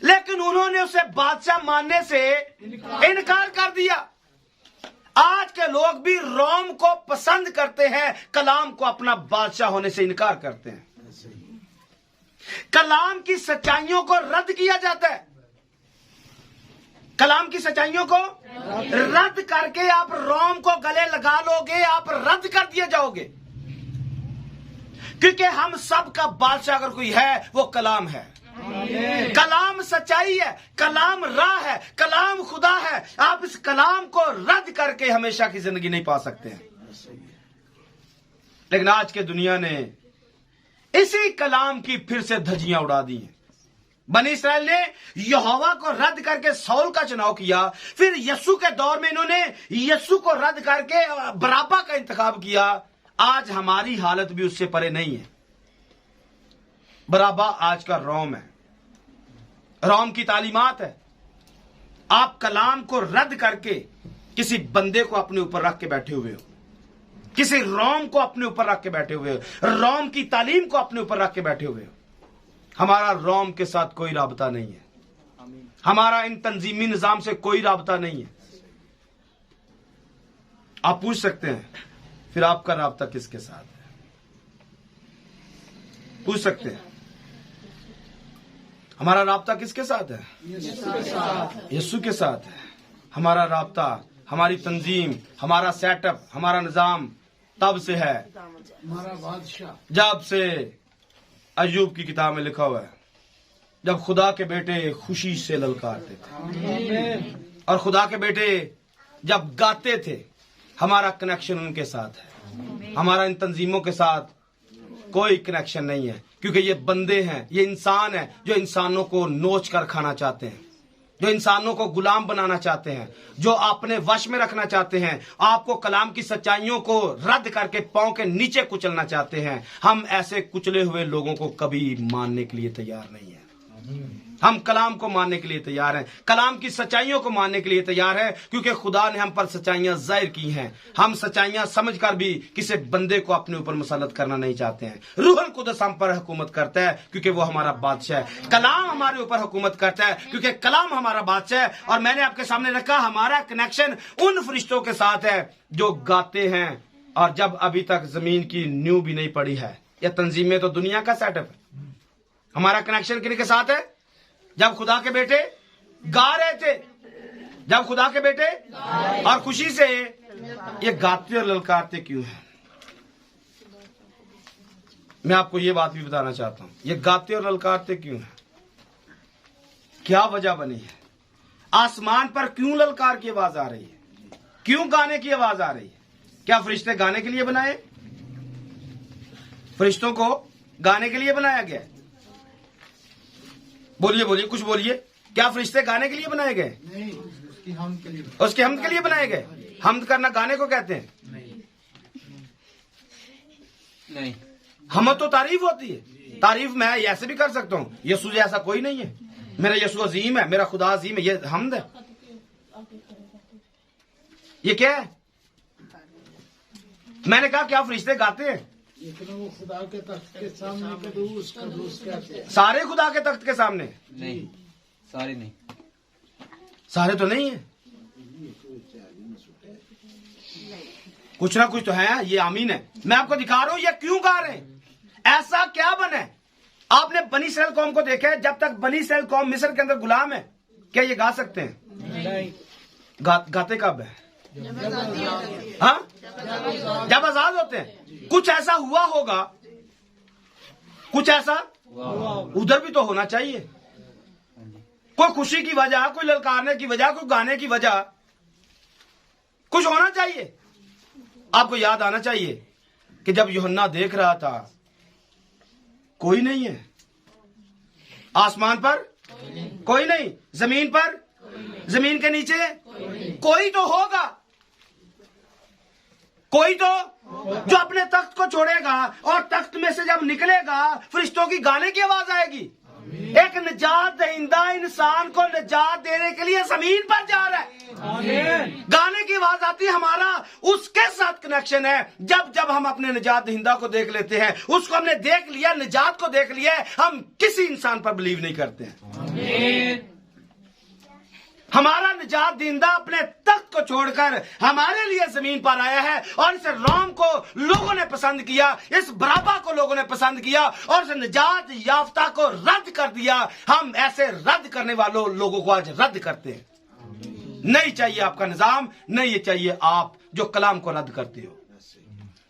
Speaker 8: लेकिन उन्होंने उसे बादशाह मानने से इनकार कर दिया। आज के लोग भी रोम को पसंद करते हैं, कलाम को अपना बादशाह होने से इनकार करते हैं। कलाम की सच्चाइयों को रद्द किया जाता है। कलाम की सच्चाइयों को रद्द करके आप रोम को गले लगा लोगे, आप रद्द कर दिए जाओगे। क्योंकि हम सब का बादशाह अगर कोई है वो कलाम है। कलाम सच्चाई है, कलाम राह है, कलाम खुदा है। आप इस कलाम को रद्द करके हमेशा की जिंदगी नहीं पा सकते हैं। लेकिन आज के दुनिया ने इसी कलाम की फिर से धज्जियां उड़ा दी हैं। बनी इस्राएल ने यहोवा को रद्द करके शाऊल का चुनाव किया, फिर यीशु के दौर में इन्होंने यीशु को रद्द करके बराबा का इंतखाब किया। आज हमारी हालत भी उससे परे नहीं है। बराबा आज का रोम है, रोम की तालीमात है। आप कलाम को रद्द करके किसी बंदे को अपने ऊपर रख के बैठे हुए हो, किसी रोम को अपने ऊपर रख के बैठे हुए हो, रोम की तालीम को अपने ऊपर रख के बैठे हुए हो। हमारा रोम के साथ कोई राबता नहीं है, हमारा इन तंजीमी निजाम से कोई राबता नहीं है। आप पूछ सकते हैं फिर आपका राबता किसके साथ है? पूछ सकते हैं हमारा राबता किसके साथ है? यीशु के साथ है। हमारा राबता, हमारी तंजीम, हमारा सेटअप, हमारा निजाम तब से है
Speaker 4: हमारा बादशाह।
Speaker 8: जब से अय्यूब की किताब में लिखा हुआ है, जब खुदा के बेटे खुशी से ललकारते थे और खुदा के बेटे जब गाते थे। हमारा कनेक्शन उनके साथ है, हमारा इन तंजीमों के साथ कोई कनेक्शन नहीं है। क्योंकि ये बंदे हैं, ये इंसान हैं जो इंसानों को नोच कर खाना चाहते हैं, जो इंसानों को गुलाम बनाना चाहते हैं, जो अपने वश में रखना चाहते हैं, आपको कलाम की सच्चाइयों को रद्द करके पांव के नीचे कुचलना चाहते हैं। हम ऐसे कुचले हुए लोगों को कभी मानने के लिए तैयार नहीं है। हम कलाम को मानने के लिए तैयार हैं, कलाम की सच्चाइयों को मानने के लिए तैयार हैं, क्योंकि खुदा ने हम पर सच्चाइयां जाहिर की हैं। हम सच्चाइयां समझकर भी किसी बंदे को अपने ऊपर मुसल्लत करना नहीं चाहते हैं। रूहुल कुद्दस हम पर हुकूमत करता है क्योंकि वो हमारा बादशाह है। कलाम हमारे ऊपर हुकूमत करता है क्योंकि कलाम हमारा बादशाह है। और मैंने आपके सामने रखा, हमारा कनेक्शन उन फरिश्तों के साथ है जो गाते हैं। और जब अभी तक जमीन की नींव भी नहीं पड़ी है, यह तंजीमें तो दुनिया का सेटअप है। हमारा कनेक्शन किन के साथ है? जब खुदा के बेटे गा रहे थे, जब खुदा के बेटे और खुशी से ये गाते और ललकारते क्यों हैं? मैं आपको ये बात भी बताना चाहता हूं, ये गाते और ललकारते क्यों हैं? क्या वजह बनी है? आसमान पर क्यों ललकार की आवाज आ रही है? क्यों गाने की आवाज आ रही है? क्या फरिश्ते गाने के लिए बनाए? फरिश्तों को गाने के लिए बनाया गया है? बोलिए बोलिए, कुछ बोलिए। क्या फरिश्ते गाने के लिए बनाए गए?
Speaker 4: नहीं, उसकी हमद के लिए।
Speaker 8: उसके हमद के लिए बनाए गए? हमद करना गाने को कहते हैं?
Speaker 7: नहीं।
Speaker 8: हमद तो तारीफ होती है। तारीफ मैं ऐसे भी कर सकता हूं, यीशु जैसा कोई नहीं है, मेरा यीशु अजीम है, मेरा खुदा अजीम है, ये हमद है। ये क्या है? मैंने कहा क्या फरिश्ते गाते हैं?
Speaker 4: लेकिन वो खुदा के तख्त के सामने कदूस कदूस कहते हैं।
Speaker 8: सारे खुदा के तख्त के सामने?
Speaker 7: नहीं, सारे नहीं।
Speaker 8: सारे तो नहीं है, कुछ ना कुछ तो है। ये आमीन है। मैं आपको दिखा रहा हूं ये क्यों गा रहे हैं। ऐसा क्या बना है? आपने बनी इस्राएल कौम को देखा है? जब तक बनी इस्राएल कौम मिस्र के अंदर गुलाम है, क्या ये गा सकते हैं?
Speaker 4: नहीं।
Speaker 8: गाते कब है? हाँ, जब आजाद होते हैं। कुछ ऐसा हुआ होगा, कुछ ऐसा उधर भी तो होना चाहिए। कोई खुशी की वजह, कोई ललकारने की वजह, कोई गाने की वजह, कुछ होना चाहिए। आपको याद आना चाहिए कि जब यूहन्ना देख रहा था, कोई नहीं है आसमान पर, कोई नहीं जमीन पर, जमीन के नीचे कोई तो होगा, कोई तो जो अपने तख्त को छोड़ेगा और तख्त में से जब निकलेगा फरिश्तों की गाने की आवाज आएगी। एक निजात दहिंदा इंसान को निजात देने के लिए जमीन पर जा रहा है, गाने की आवाज आती है। हमारा उसके साथ कनेक्शन है। जब जब हम अपने निजात दहिंदा को देख लेते हैं, उसको हमने देख लिया, निजात को देख लिया, हम किसी इंसान पर बिलीव नहीं करते हैं। हमारा निजात दहिंदा अपने तख्त को छोड़कर हमारे लिए जमीन पर आया है और इस रोम को लोगों ने पसंद किया, इस बराबा को लोगों ने पसंद किया और इस निजात याफ्ता को रद्द कर दिया। हम ऐसे रद्द करने वालों लोगों को आज रद्द करते हैं। नहीं चाहिए आपका निजाम, नहीं चाहिए आप जो कलाम को रद्द करते हो।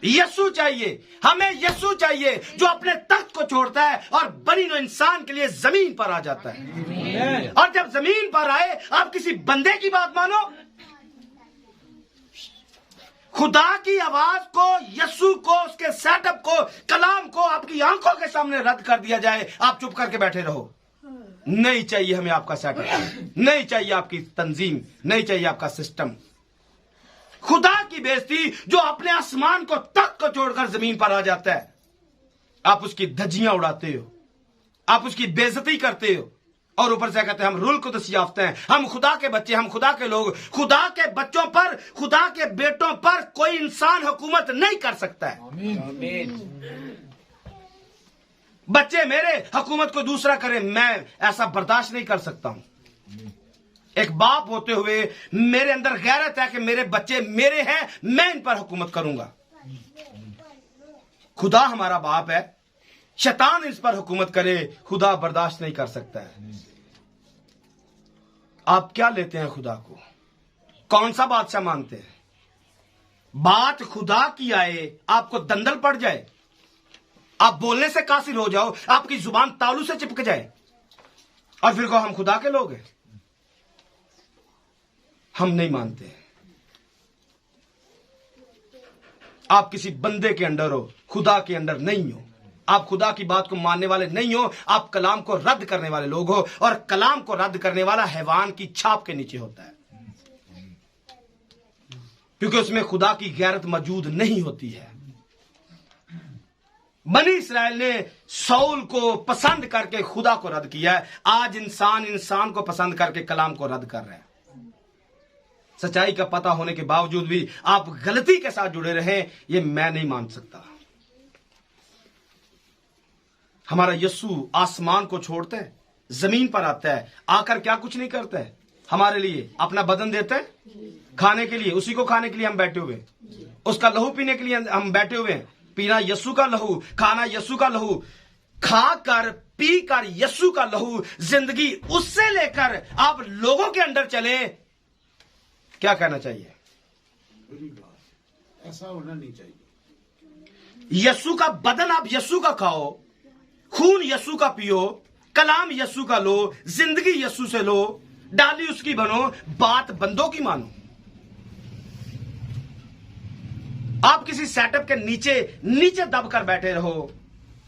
Speaker 8: यीशु चाहिए, हमें यीशु चाहिए जो अपने तख्त को छोड़ता है और बनी नो इंसान के लिए जमीन पर आ जाता है। और जब जमीन पर आए, आप किसी बंदे की बात मानो, खुदा की आवाज को, यीशु को, उसके सेटअप को, कलाम को आपकी आंखों के सामने रद्द कर दिया जाए, आप चुप करके बैठे रहो। नहीं चाहिए हमें आपका सेटअप, नहीं चाहिए आपकी तंजीम, नहीं चाहिए आपका सिस्टम। खुदा की बेइज्जती जो अपने आसमान को तख्त को छोड़कर जमीन पर आ जाता है, आप उसकी धज्जियां उड़ाते हो, आप उसकी बेइज्जती करते हो और ऊपर से कहते हैं हम रूल कुदस याफ्ते हैं, हम खुदा के बच्चे, हम खुदा के लोग। खुदा के बच्चों पर, खुदा के बेटों पर कोई इंसान हुकूमत नहीं कर सकता है। बच्चे मेरे, हुकूमत को दूसरा करे, मैं ऐसा बर्दाश्त नहीं कर सकता हूं। एक बाप होते हुए मेरे अंदर गैरत है कि मेरे बच्चे मेरे हैं, मैं इन पर हुकूमत करूंगा। खुदा हमारा बाप है, शैतान इस पर हुकूमत करे, खुदा बर्दाश्त नहीं कर सकता है। आप क्या लेते हैं खुदा को? कौन सा बादशाह मानते हैं? बात खुदा की आए, आपको दंदल पड़ जाए, आप बोलने से कासिर हो जाओ, आपकी जुबान तालू से चिपक जाए और फिर को हम खुदा के लोग हैं। हम नहीं मानते। आप किसी बंदे के अंडर हो, खुदा के अंडर नहीं हो। आप खुदा की बात को मानने वाले नहीं हो, आप कलाम को रद्द करने वाले लोग हो और कलाम को रद्द करने वाला हैवान की छाप के नीचे होता है, क्योंकि उसमें खुदा की गैरत मौजूद नहीं होती है। बनी इस्राएल ने सौल को पसंद करके खुदा को रद्द किया है। आज इंसान को पसंद करके कलाम को रद्द कर रहे हैं। सच्चाई का पता होने के बावजूद भी आप गलती के साथ जुड़े रहे, ये मैं नहीं मान सकता। हमारा यीशु आसमान को छोड़ता है, जमीन पर आता है, आकर क्या कुछ नहीं करता है, हमारे लिए अपना बदन देता है खाने के लिए। उसी को खाने के लिए हम बैठे हुए, उसका लहू पीने के लिए हम बैठे हुए हैं। पीना यीशु का लहू, खाना यीशु का लहू, खाकर पीकर यीशु का लहू, जिंदगी उससे लेकर आप लोगों के अंदर चले। क्या कहना चाहिए?
Speaker 4: ऐसा होना नहीं चाहिए।
Speaker 8: यीशु का बदन आप यीशु का खाओ, खून यीशु का पियो, कलाम यीशु का लो, जिंदगी यीशु से लो, डाली उसकी बनो, बात बंदों की मानो। आप किसी सेटअप के नीचे दबकर बैठे रहो,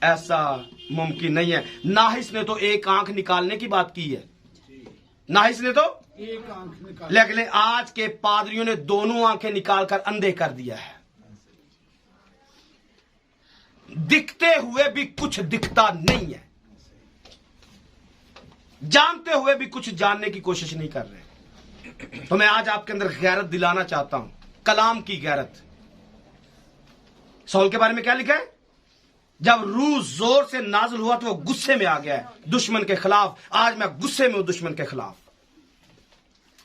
Speaker 8: ऐसा मुमकिन नहीं है। नाहिस ने तो एक आंख निकालने की बात की है, नाहिस ने तो
Speaker 4: एक आंख निकाल,
Speaker 8: लेकिन आज के पादरियों ने दोनों आंखें निकालकर अंधे कर दिया है। दिखते हुए भी कुछ दिखता नहीं है, जानते हुए भी कुछ जानने की कोशिश नहीं कर रहे। तो मैं आज आपके अंदर गैरत दिलाना चाहता हूं, कलाम की गैरत। सौल के बारे में क्या लिखा है? जब रूह जोर से नाजिल हुआ तो वो गुस्से में आ गया दुश्मन के खिलाफ। आज मैं गुस्से में हूं दुश्मन के खिलाफ।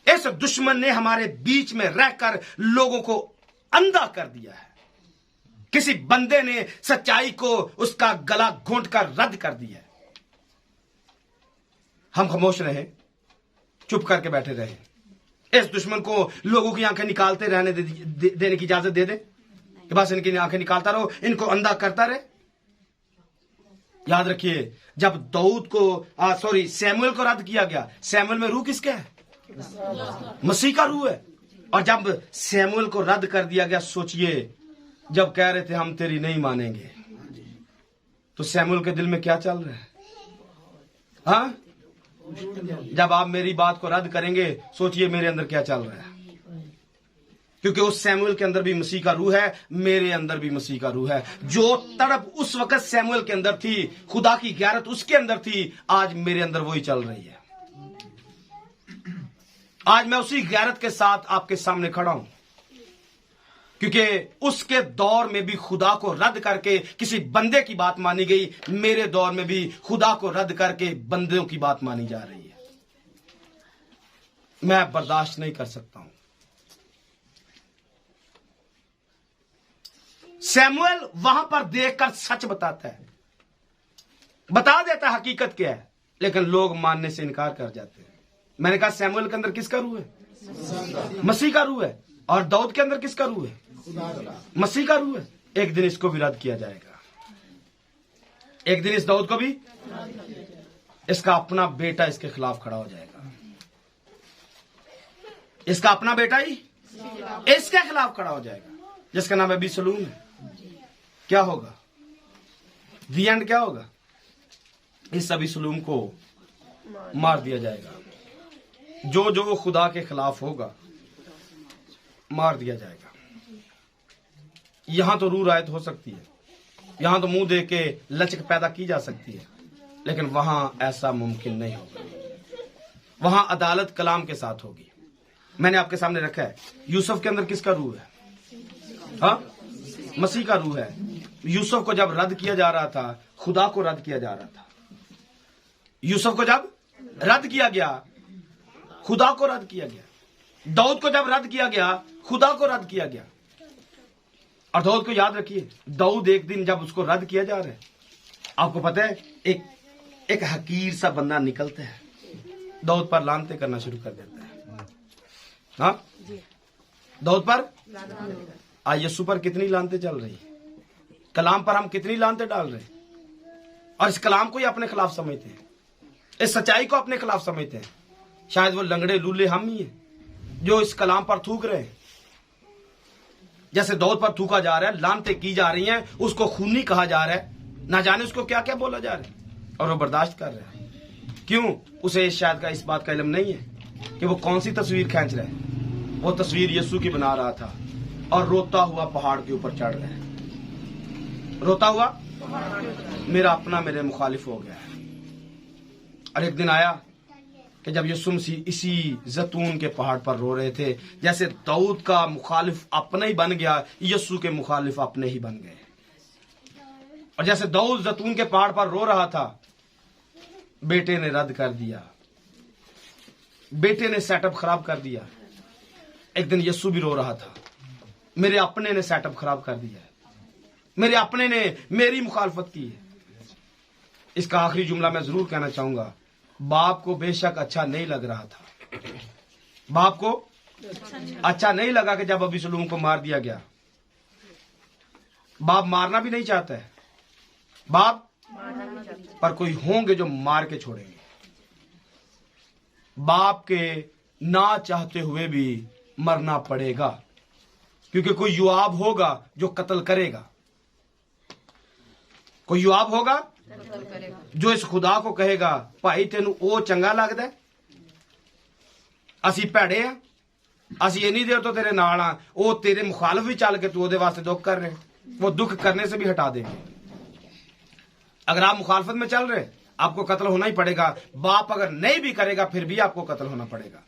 Speaker 8: इस दुश्मन ने हमारे बीच में रहकर लोगों को अंधा कर दिया है। किसी बंदे ने सच्चाई को उसका गला घोंट कर रद्द कर दिया है। हम खामोश रहे, चुप करके बैठे रहे। इस दुश्मन को लोगों की आंखें निकालते रहने देने की इजाजत दे दे कि बस इनकी आंखें निकालता रहो, इनको अंधा करता रहे। याद रखिए, जब दाऊद को सैमुएल को रद्द किया गया, सैमुएल में रूह किसका है? मसीह का रूह है। और जब सैमुएल को रद्द कर दिया गया, सोचिए, जब कह रहे थे हम तेरी नहीं मानेंगे, तो सैमुएल के दिल में क्या चल रहा है? हाँ, जब आप मेरी बात को रद्द करेंगे, सोचिए मेरे अंदर क्या चल रहा है। क्योंकि उस सैमुएल के अंदर भी मसीह का रूह है, मेरे अंदर भी मसीह का रूह है। जो तड़प उस वक्त सैमुएल के अंदर थी, खुदा की गैरत उसके अंदर थी, आज मेरे अंदर वही चल रही है। आज मैं उसी गैरत के साथ आपके सामने खड़ा हूं, क्योंकि उसके दौर में भी खुदा को रद्द करके किसी बंदे की बात मानी गई, मेरे दौर में भी खुदा को रद्द करके बंदों की बात मानी जा रही है। मैं बर्दाश्त नहीं कर सकता हूं। सैमुएल वहां पर देखकर सच बताता है, बता देता है हकीकत क्या है, लेकिन लोग मानने से इनकार कर जाते हैं। मैंने कहा सैमुएल के अंदर किसका रूह है? मसीह का रूह है। और दाऊद के अंदर किसका रूह है? मसीह का रूह है। एक दिन इसको भी रद्द किया जाएगा। एक दिन इस दाऊद को भी, इसका अपना बेटा इसके खिलाफ खड़ा हो जाएगा। इसका अपना बेटा ही इसके खिलाफ खड़ा हो जाएगा, जिसका नाम अबीसलूम है। क्या होगा? दी एंड क्या होगा? इस अबीसलूम को मार दिया जाएगा। जो खुदा के खिलाफ होगा, मार दिया जाएगा। यहां तो रूह रायत हो सकती है, यहां तो मुंह देख के लचक पैदा की जा सकती है, लेकिन वहां ऐसा मुमकिन नहीं होगा। वहां अदालत कलाम के साथ होगी। मैंने आपके सामने रखा है, यूसुफ के अंदर किसका रूह है? हाँ, मसीह का रूह है। यूसुफ को जब रद्द किया जा रहा था, खुदा को रद्द किया जा रहा था। यूसुफ को जब रद्द किया गया, खुदा को रद्द किया गया। दाऊद को जब रद्द किया गया, खुदा को रद्द किया गया। और दाऊद को याद रखिए, दाऊद एक दिन जब उसको रद्द किया जा रहा है, आपको पता है, एक हकीर सा बंदा निकलता है, दाऊद पर लानते करना शुरू कर देता है। हाँ, दाऊद पर, आज यीशु पर कितनी लानते चल रही है, कलाम पर हम कितनी लानते डाल रहे हैं, और इस कलाम को ही अपने खिलाफ समझते हैं, इस सच्चाई को अपने खिलाफ समझते हैं। शायद वो लंगड़े लूले हम ही हैं जो इस कलाम पर थूक रहे हैं। जैसे दाऊद पर थूका जा रहा है, लानते की जा रही हैं, उसको खूनी कहा जा रहा है, ना जाने उसको क्या क्या बोला जा रहा है, और वो बर्दाश्त कर रहा है। क्यों? उसे शायद का इस बात का इल्म नहीं है कि वो कौन सी तस्वीर खींच रहा है। वो तस्वीर यीशु की बना रहा था, और रोता हुआ पहाड़ के ऊपर चढ़ रहा है। रोता हुआ मेरा अपना मेरे मुखालिफ हो गया है। और एक दिन आया कि जब यीशु मसीह इसी जैतून के पहाड़ पर रो रहे थे, जैसे दाऊद का मुखालिफ अपना ही बन गया, यीशु के मुखालिफ अपने ही बन गए। और जैसे दाऊद जैतून के पहाड़ पर रो रहा था, बेटे ने रद्द कर दिया, बेटे ने सेटअप खराब कर दिया। एक दिन यीशु भी रो रहा था, मेरे अपने ने सेटअप खराब कर दिया, मेरे अपने ने मेरी मुखालफत की है। इसका आखिरी जुमला मैं जरूर कहना चाहूंगा, बाप को बेशक अच्छा नहीं लग रहा था, बाप को अच्छा नहीं लगा कि जब अबीसलूम को मार दिया गया। बाप मारना भी नहीं चाहता है, बाप पर कोई होंगे जो मार के छोड़ेंगे। बाप के ना चाहते हुए भी मरना पड़ेगा, क्योंकि कोई युआब होगा जो कत्ल करेगा, कोई युआब होगा जो इस खुदा को कहेगा, भाई तेनू ओ चंगा लगदा है, असी भैड़े आ, असी इन्नी देर तो तेरे नाल आ, ओ तेरे मुखालफ भी चल के तू ओदे वास्ते दुख कर रहे, वो दुख करने से भी हटा देंगे। अगर आप मुखालफत में चल रहे, आपको कत्ल होना ही पड़ेगा। बाप अगर नहीं भी करेगा फिर भी आपको कत्ल होना पड़ेगा,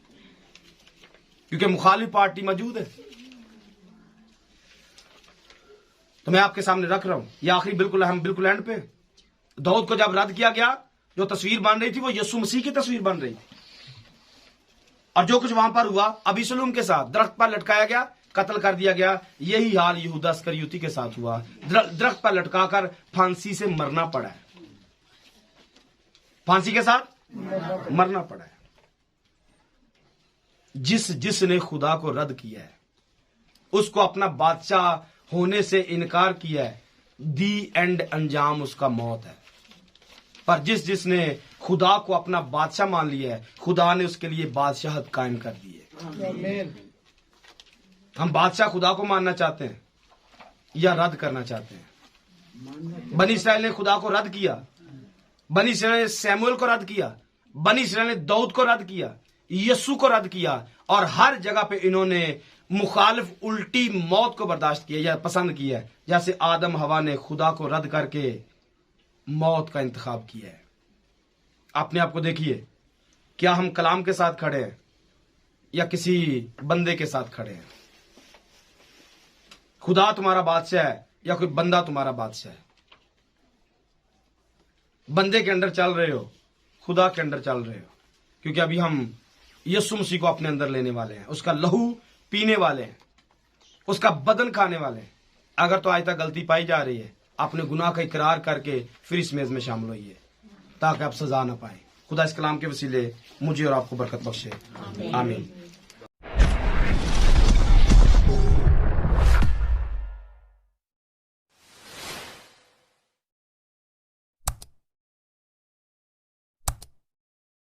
Speaker 8: क्योंकि मुखालिफ पार्टी मौजूद है। तो मैं आपके सामने रख रहा हूं, ये आखिरी बिल्कुल हम बिल्कुल एंड पे। दाऊद को जब रद्द किया गया, जो तस्वीर बन रही थी वो यीशु मसीह की तस्वीर बन रही थी। और जो कुछ वहां पर हुआ अबीसलोम के साथ, दरख्त पर लटकाया गया, कत्ल कर दिया गया, यही हाल यहूदा इस्करियोती के साथ हुआ। दरख्त पर लटकाकर फांसी से मरना पड़ा है, फांसी के साथ मरना पड़ा है। जिसने खुदा को रद्द किया है, उसको अपना बादशाह होने से इनकार किया है, दी एंड अंजाम उसका मौत है। पर जिसने खुदा को अपना बादशाह मान लिया है, खुदा ने उसके लिए बादशाहत कायम कर दी है। हम बादशाह खुदा को मानना चाहते हैं या रद्द करना चाहते हैं? बनी इसराइल ने खुदा को रद्द किया, बनी इसराइल ने सैमुएल को रद्द किया, बनी इसराइल ने दाऊद को रद्द किया, यीशु को रद्द किया, और हर जगह पे इन्होंने मुखालिफ उल्टी मौत को बर्दाश्त किया या पसंद किया, जैसे आदम हवा ने खुदा को रद्द करके मौत का इंतखाब किया है। अपने आप को देखिए, क्या हम कलाम के साथ खड़े हैं या किसी बंदे के साथ खड़े हैं? खुदा तुम्हारा बादशाह है या कोई बंदा तुम्हारा बादशाह है? बंदे के अंदर चल रहे हो, खुदा के अंदर चल रहे हो? क्योंकि अभी हम यीशु मसीह को अपने अंदर लेने वाले हैं, उसका लहू पीने वाले हैं, उसका बदन खाने वाले हैं। अगर तो आज तक गलती पाई जा रही है, अपने गुनाह का इकरार करके फिर इस मेज में शामिल होइए, ताकि आप सजा ना पाए। खुदा इस कलाम के वसीले मुझे और आपको बरकत बख्शे। आमीन।